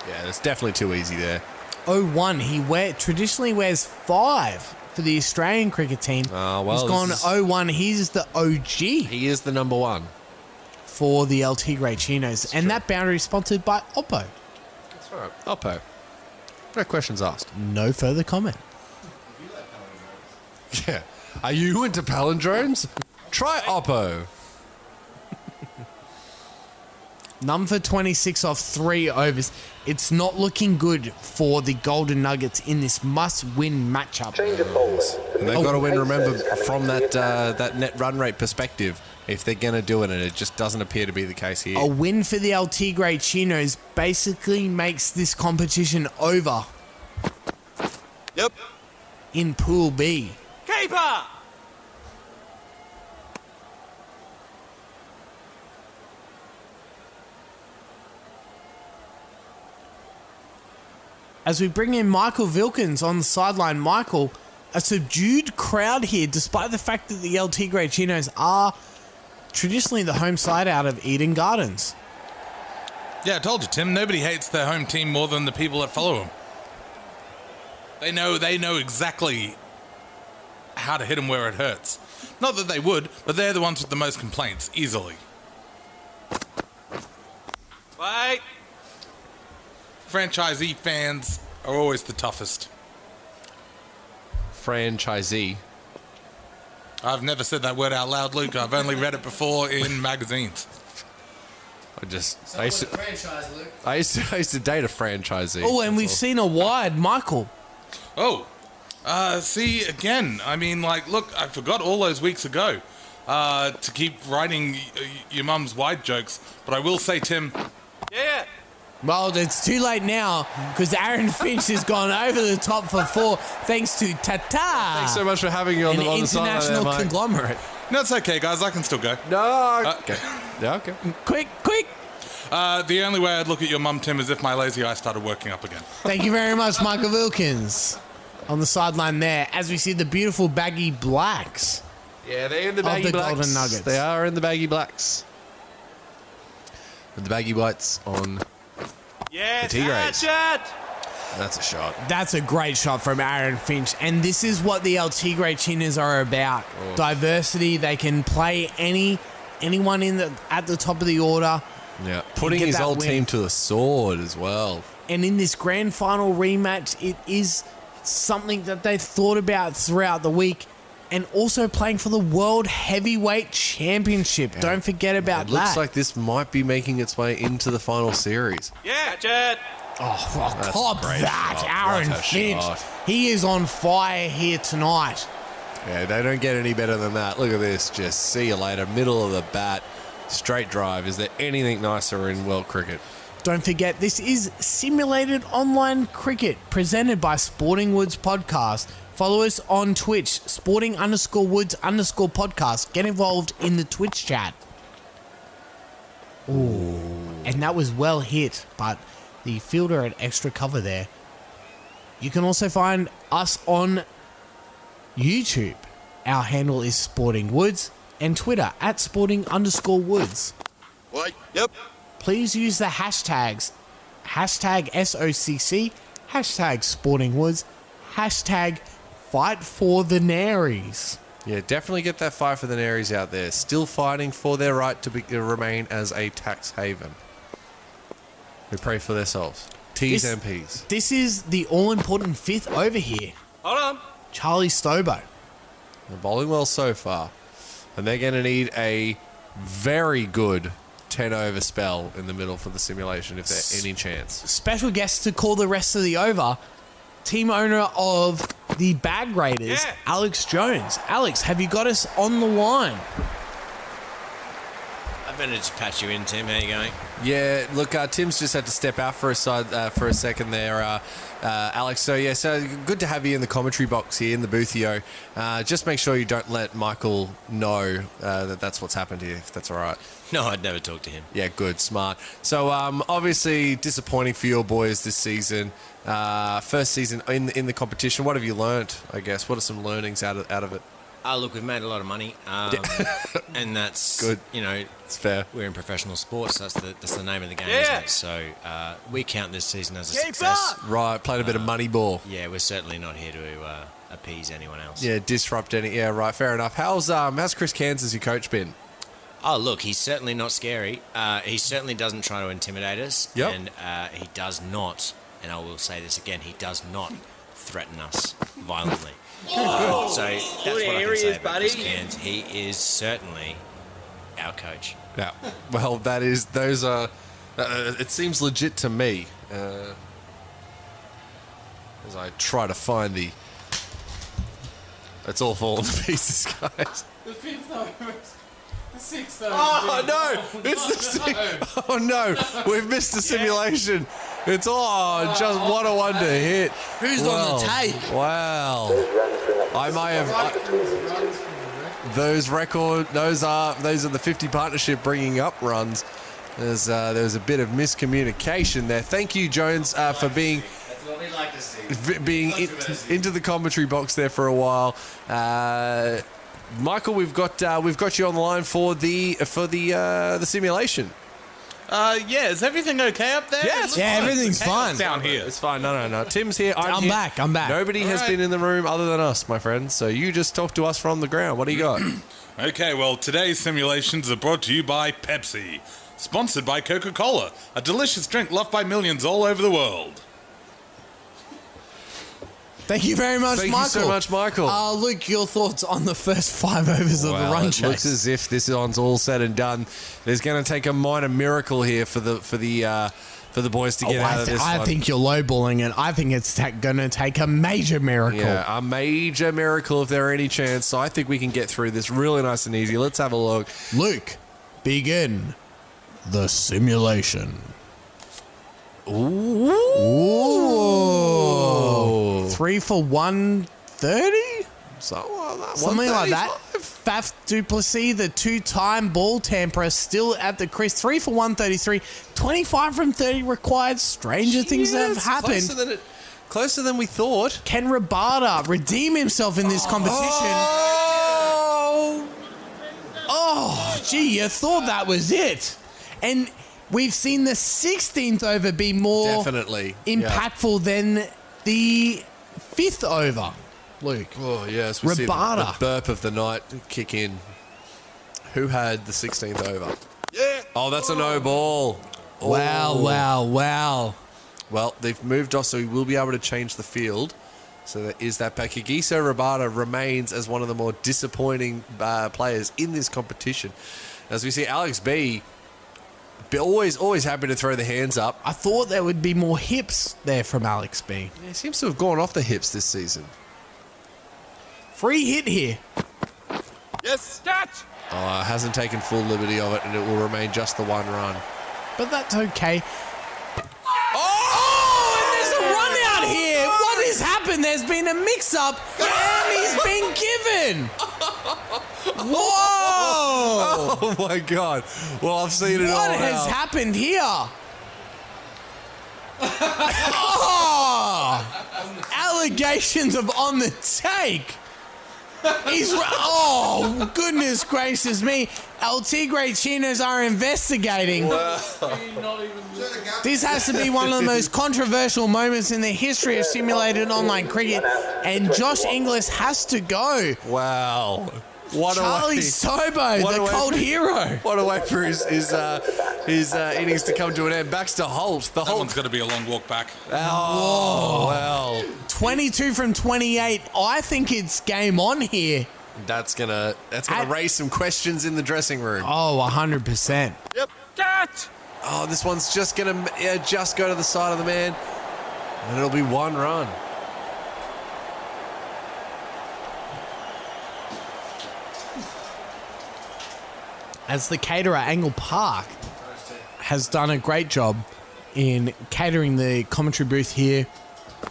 Yeah, that's definitely too easy there. 0-1. He traditionally wears 5 for the Australian cricket team. Well, he's gone this is- 0-1. He's the OG He is the number one. for the El Tigre Chinos. And that boundary is sponsored by Oppo. That's right. Oppo. No questions asked. No further comment. Yeah. Are you into palindromes? Try Oppo. None for 26 off 3 overs. It's not looking good for the Golden Nuggets in this must-win matchup. And they've got to win, remember, from that net run rate perspective, if they're going to do it, and it just doesn't appear to be the case here. A win for the El Tigre Chinos basically makes this competition over Yep. in Pool B. Keeper. As we bring in Michael Vilkins on the sideline, Michael, a subdued crowd here, despite the fact that the El Tigre Chinos are traditionally the home side out of Eden Gardens. Yeah, I told you, Tim. Nobody hates their home team more than the people that follow them. They know exactly how to hit them where it hurts. Not that they would, but they're the ones with the most complaints, easily. Wait. Franchisee fans are always the toughest. Franchisee. I've never said that word out loud, Luke. I've only read it before in magazines. I used to date a franchisee. Oh, and we've seen a wide, Michael. Oh, see, again, I mean, like, look, I forgot all those weeks ago to keep writing your mum's wide jokes, but I will say, Tim, Yeah. Well, it's too late now because Aaron Finch has gone over the top for 4 thanks to Tata. Thanks so much for having you on an the sideline international there, Mike. conglomerate. no, it's okay, guys, I can still go. No. Okay. Yeah, okay. Quick. The only way I'd look at your mum, Tim, is if my lazy eye started working up again. Thank you very much, Michael Wilkins. On the sideline there, as we see the beautiful baggy blacks. Yeah, they're in the Of baggy the blacks. Golden Nuggets. They are in the baggy blacks. With the baggy whites on. Yes. The Tigres. That's it. That's a shot. That's a great shot from Aaron Finch. And this is what the El Tigre Chinos are about. Diversity. They can play anyone at the top of the order. Yeah. Putting get his that whole win. team to the sword as well. And in this grand final rematch, it is something that they've thought about throughout the week. And also playing for the World Heavyweight Championship. Yeah. Don't forget about It looks that. like this might be making its way into the final series. Yeah. That's it. Oh, cop great that, shot. Aaron What a Finch. shot. He is on fire here tonight. Yeah, they don't get any better than that. Look at this. Just see you later. Middle of the bat. Straight drive. Is there anything nicer in world cricket? Don't forget, this is simulated online cricket presented by Sporting Woods Podcast. Follow us on Twitch, sporting_woods_podcast. Get involved in the Twitch chat. Ooh. And that was well hit, but the fielder had extra cover there. You can also find us on YouTube. Our handle is Sporting Woods and Twitter at @sporting_woods. Wait. Yep. Please use the hashtags #SOCC, #SportingWoods, #FightForTheNaries. Yeah, definitely get that fight for the Naries out there. Still fighting for their right to remain as a tax haven. We pray for their souls. T's and P's. This is the all-important 5th over here. Hold on. Charlie Stobo. They're bowling well so far. And they're going to need a very good 10-over spell in the middle for the simulation if there's any chance. Special guest to call the rest of the over. Team owner of the Bag Raiders, Yeah. Alex Jones. Alex, have you got us on the line? I better just patch you in, Tim. How you going? Yeah, look, Tim's just had to step out for a second there, Alex. So good to have you in the commentary box here in the boothio. Just make sure you don't let Michael know that that's what's happened here, if that's all right. No, I'd never talk to him. Yeah, good, smart. So obviously disappointing for your boys this season. First season in the competition. What have you learnt, I guess? What are some learnings out of it? Look, we've made a lot of money, and that's Good. It's fair. We're in professional sports. That's the name of the game, Yeah. isn't it? So we count this season as a success. Right, played a bit of money ball. Yeah, we're certainly not here to appease anyone else. Yeah, disrupt any. Yeah, right, fair enough. How's Chris Kansas, your coach, been? Oh, look, he's certainly not scary. He certainly doesn't try to intimidate us. Yep. And he does not, and I will say this again, he does not threaten us violently. So that's what I can say about Chris Cairns. He is certainly our coach. Yeah. Well, those are. It seems legit to me. As I try to find the. It's all falling to pieces, guys. The 5th over. The 6th over. Oh no! It's the sixth. Oh no! We've missed the simulation. It's just what a wonder hit. Who's on the tape? Wow! I may have. Those are the 50 partnership bringing up runs. There was a bit of miscommunication there. Thank you, Jones, for being. That's what we like to see. Being into the commentary box there for a while. Michael, we've got you on the line for the simulation. Yeah, is everything okay up there? Yes. Yeah, everything's fine. Down here. It's fine. No. Tim's here. I'm here. back. I'm back. Nobody has been in the room other than us, my friends. So you just talk to us from the ground. What do you got? Okay, well, today's simulations are brought to you by Pepsi. Sponsored by Coca-Cola, a delicious drink loved by millions all over the world. Thank you very much, Thank Michael. you so much, Michael. Luke, your thoughts on the first 5 overs of the Well, run it chase? looks as if this one's all said and done. There's going to take a minor miracle here for the boys to get out of this I one. think you're lowballing it. I think it's going to take a major miracle. Yeah, a major miracle if there are any chance. So I think we can get through this really nice and easy. Let's have a look. Luke, begin the simulation. Ooh. 3 for 130? Something like that. Faf du Plessis, the 2-time ball tamperer, still at the crease. 3 for 133. 25 from 30 required. Stranger things have happened. Closer than we thought. Can Rabada redeem himself in this competition? Oh, gee, you thought that was it. And we've seen the 16th over be more Definitely impactful than the 5th over, Luke. Oh, yes. We see Rabada. the burp of the night kick in. Who had the 16th over? Yeah. Oh, that's a no ball. Wow. Well, they've moved off, so we will be able to change the field. So that is that Pakigiso Rabada remains as one of the more disappointing players in this competition. As we see Alex B, always happy to throw the hands up. I thought there would be more hips there from Alex B. He seems to have gone off the hips this season. Free hit here. Yes, catch. Hasn't taken full liberty of it, and it will remain just the one run. But that's okay. Oh, and there's a run out here. What has happened? There's been a mix-up, and he's been given. Whoa! Oh my God! Well, I've seen it all. What has happened here? Oh! Allegations of on the take. Oh, goodness gracious me. El Tigre Chinos are investigating. This has to be one of the most controversial moments in the history of simulated online cricket, and Josh Inglis has to go. Wow! What Charlie a way. Sobo, the cold hero. What a way for his innings to come to an end. Backs to Holt. The That Holt. one's got to be a long walk back. Oh, well. 22 from 28. I think it's game on here. That's gonna raise some questions in the dressing room. Oh, 100%. Yep, catch. Oh, this one's just gonna just go to the side of the man, and it'll be one run. As the caterer, Angle Park, has done a great job in catering the commentary booth here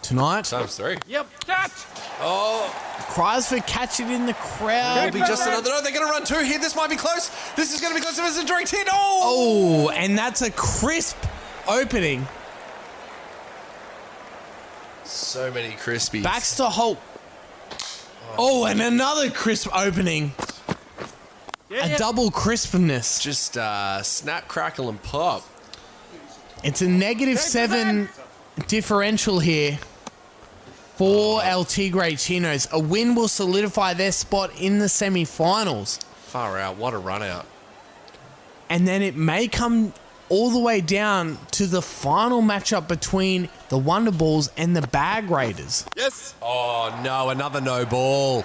tonight. Times 3. Yep, catch. Oh, Cries for catch it in the crowd. it'll be just another. No, they're gonna run 2 here. This might be close. This is gonna be close. If it's a direct hit. Oh! Oh, and that's a crisp opening. So many crispies. Baxter Holt. Oh, and another crisp opening. A double crispness. Just snap, crackle, and pop. It's a -7 differential here for El Tigre Chinos. A win will solidify their spot in the semi-finals. Far out. What a run out. And then it may come all the way down to the final matchup between the Wonder Balls and the Bag Raiders. Yes. Oh, no. Another no ball.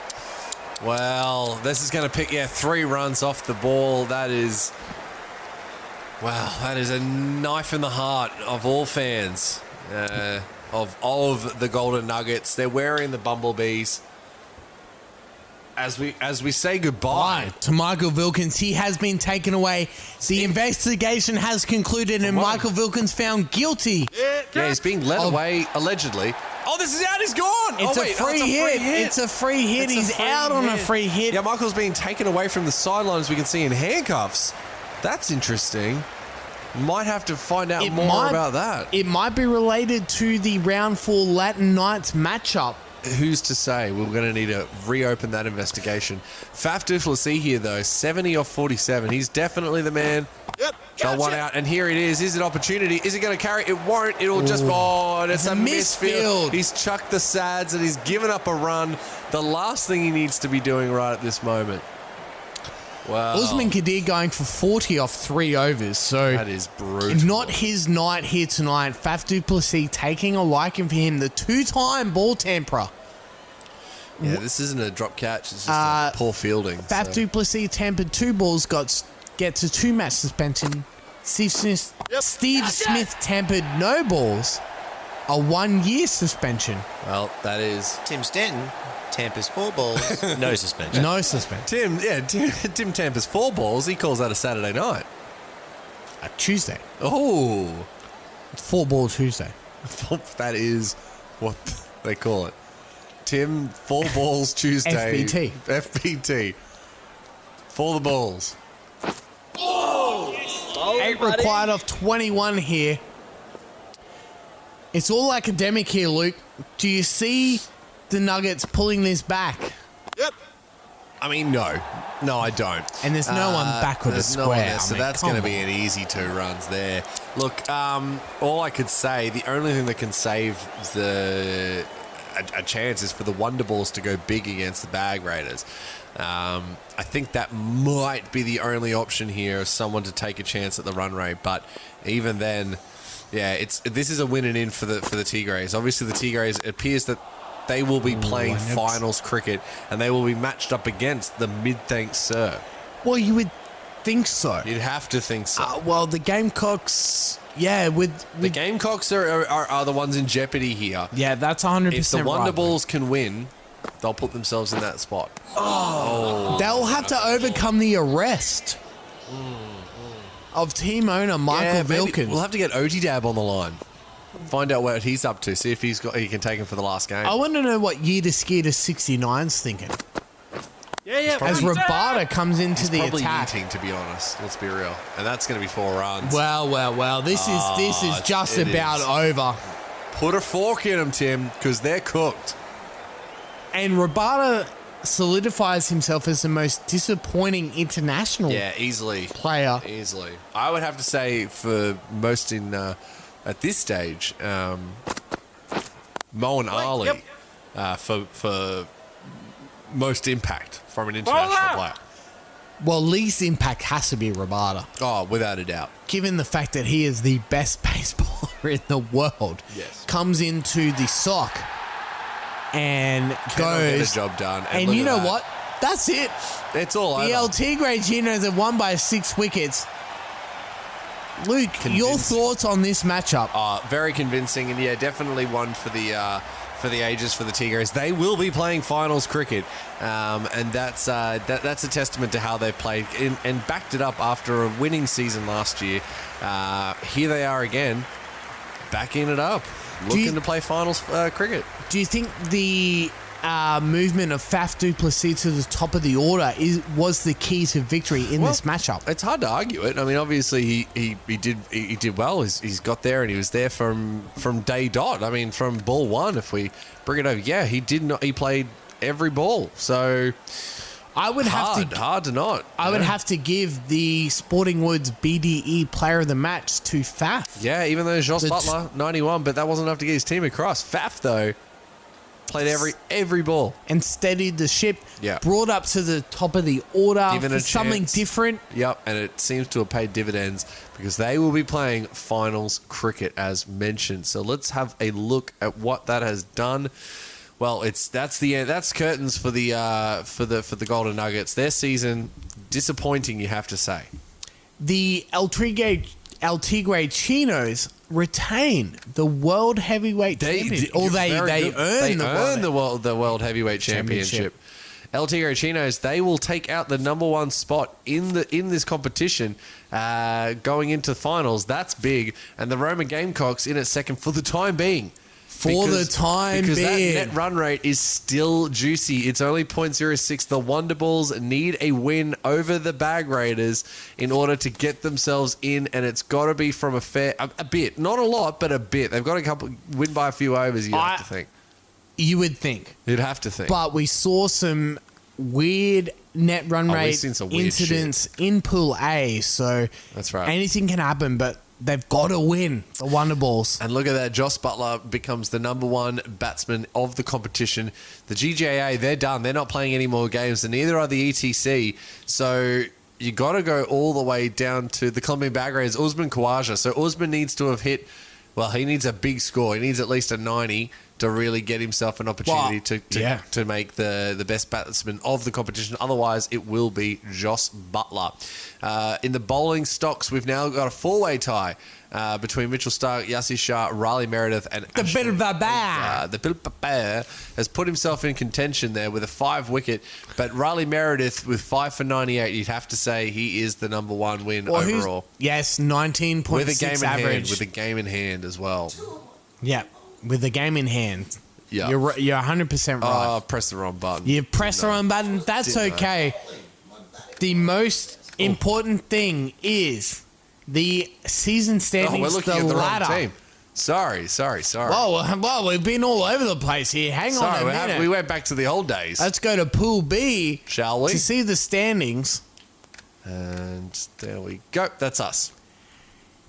Well, this is going to pick, 3 runs off the ball. That is... Wow, that is a knife in the heart of all fans of the Golden Nuggets. They're wearing the Bumblebees. As we say goodbye To Michael Vilkins, he has been taken away. The investigation has concluded and Michael Vilkins found guilty. Yeah, he's being led away, allegedly. Oh, this is out. He's gone. It's a free hit. It's a free hit. It's a He's free out on a hit. free hit. Yeah, Michael's being taken away from the sidelines, we can see, in handcuffs. That's interesting. Might have to find out more about that. It might be related to the round 4 Latin Knights matchup. Who's to say? We're going to need to reopen that investigation. Faf du Plessis here, though, 70 off 47. He's definitely the man. Yep. They'll one out, and here it is. Is it opportunity? Is it going to carry? It won't. It'll just and it's a misfield. He's chucked the sads and he's given up a run. The last thing he needs to be doing right at this moment. Wow. Usman Kadir going for 40 off 3 overs. So that is brutal. Not his night here tonight. Faf du Plessis taking a liking for him. The 2-time ball tamperer. Yeah, this isn't a drop catch. It's just a poor fielding. Faf du Plessis tampered 2 balls, gets a 2-match suspension. Steve Smith tampered no balls, a 1-year suspension. Well, that is... Tim Stanton tampers 4 balls, no suspension. No suspension. Tim tampers 4 balls. He calls that a Saturday night. A Tuesday. Oh. 4-ball Tuesday. That is what they call it. Tim, 4 balls Tuesday. FBT. For the balls. 8 required off 21 here. It's all academic here, Luke. Do you see the Nuggets pulling this back? Yep. I mean, no. No, I don't. And there's no one backward of There's square. no one there, so I mean, that's going to be an easy 2 runs there. Look, all I could say, the only thing that can save a chance is for the Wonder Balls to go big against the Bag Raiders. I think that might be the only option here, of someone to take a chance at the run rate. But even then, yeah, this is a win and in for the Tigres. Obviously, the Tigres, it appears that they will be playing finals cricket, and they will be matched up against the Mid-Thanks Sir. Well, you would think so. You'd have to think so. Well, the Gamecocks, the Gamecocks are the ones in jeopardy here. Yeah, that's 100% If the right. Wonder Balls can win, they'll put themselves in that spot. They'll have to overcome the arrest of team owner Michael Vilkins. We'll have to get OT Dab on the line. Find out what he's up to. See if he can take him for the last game. I want to know what Year to Skeeter 69's thinking. Yeah. As Rabada comes into the Probably attack. eating, to be honest. Let's be real. And that's going to be 4 runs. Well. This is just about over. Put a fork in them, Tim, because they're cooked. And Rabada solidifies himself as the most disappointing international easily. player. Easily. I would have to say for most at this stage, Moen Ali for most impact from an international player. Well, least impact has to be Rabada. Oh, without a doubt. Given the fact that he is the best baseballer in the world. Yes. Comes into the SOCC and goes. Get a job done. And you know what? That's it. It's all over. The El Tigre Chinos have won by 6 wickets. Luke, your thoughts on this matchup? Very convincing, and definitely one for the ages for the Tigres. They will be playing finals cricket, and that's a testament to how they've played and backed it up after a winning season last year. Here they are again, backing it up, looking to play finals cricket. Do you think the movement of Faf du Plessis to the top of the order was the key to victory in this matchup? It's hard to argue it. I mean, obviously he did well. He's got there and he was there from day dot. I mean, from ball 1, if we bring it over, he played every ball. So I would hard to not. I would have to give the Sporting Woods BDE player of the match to Faf. Yeah, even though Josh Butler 91, but that wasn't enough to get his team across. Faf though played every ball and steadied the ship. Yeah, brought up to the top of the order for something different. Yep, and it seems to have paid dividends because they will be playing finals cricket as mentioned. So let's have a look at what that has done. Well, that's curtains for the Golden Nuggets. Their season disappointing, you have to say. The El Tigre Chinos retain the World Heavyweight Championship. They earn the World Heavyweight Championship. El Tigre Chinos, they will take out the number 1 spot in this competition going into finals. That's big. And the Roma Gamecocks in at second for the time being. Because that net run rate is still juicy. It's only 0.06. The Wonder Balls need a win over the Bag Raiders in order to get themselves in, and it's got to be from a bit. Not a lot, but a bit. They've got win by a few overs, you have to think. You would think. You'd have to think. But we saw some weird net run we've rate seen some weird incidents in Pool A, so That's right. anything can happen, but they've got to win the Wonder Balls. And look at that. Joss Butler becomes the number one batsman of the competition. The GJA, they're done. They're not playing any more games, and neither are the ETC. So you got to go all the way down to the Colombian bag raiders, Usman Khawaja. So Usman needs to have hit, well, he needs a big score. He needs at least a 90 to really get himself an opportunity to make the best batsman of the competition. Otherwise, it will be Joss Butler. In the bowling stocks, we've now got a four-way tie between Mitchell Stark, Yasir Shah, Riley Meredith, and The Bilbao. The Bilbao has put himself in contention there with a 5-wicket, but Riley Meredith with 5 for 98, you'd have to say he is the number one win overall. Yes, 19.6 With a game in average. hand, with a game in hand as well. Yeah, with the game in hand. Yeah. You're 100% right. Oh, press the wrong button. You press the wrong button. That's Didn't I? okay. The most important thing is the season Oh, standings, we're looking the at the ladder. wrong team. Sorry. Well, we've been all over the place here. Hang on a minute. We went back to the old days. Let's go to Pool B. Shall we? To see the standings. And there we go. That's us.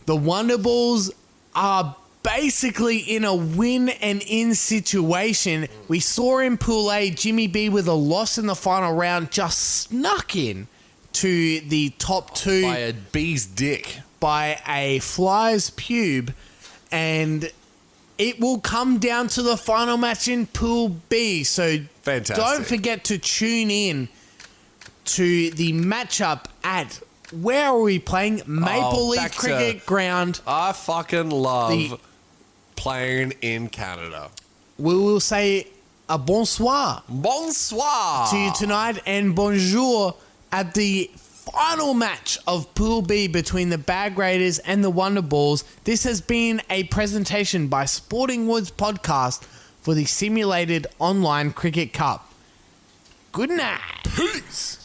The Wonder Balls are basically in a win and in situation. We saw in Pool A, Jimmy B with a loss in the final round just snuck in to the top two By a bee's dick. by a fly's pube, and it will come down to the final match in Pool B. So Fantastic. don't forget to tune in to the matchup at, where are we playing? Maple back Leaf to- Cricket Ground. I fucking love The- playing in Canada. We will say a bonsoir Bonsoir. to you tonight and bonjour at the final match of Pool B between the Bag Raiders and the Wonder Balls. This has been a presentation by Sporting Woods Podcast for the Simulated Online Cricket Cup. Good night. Peace.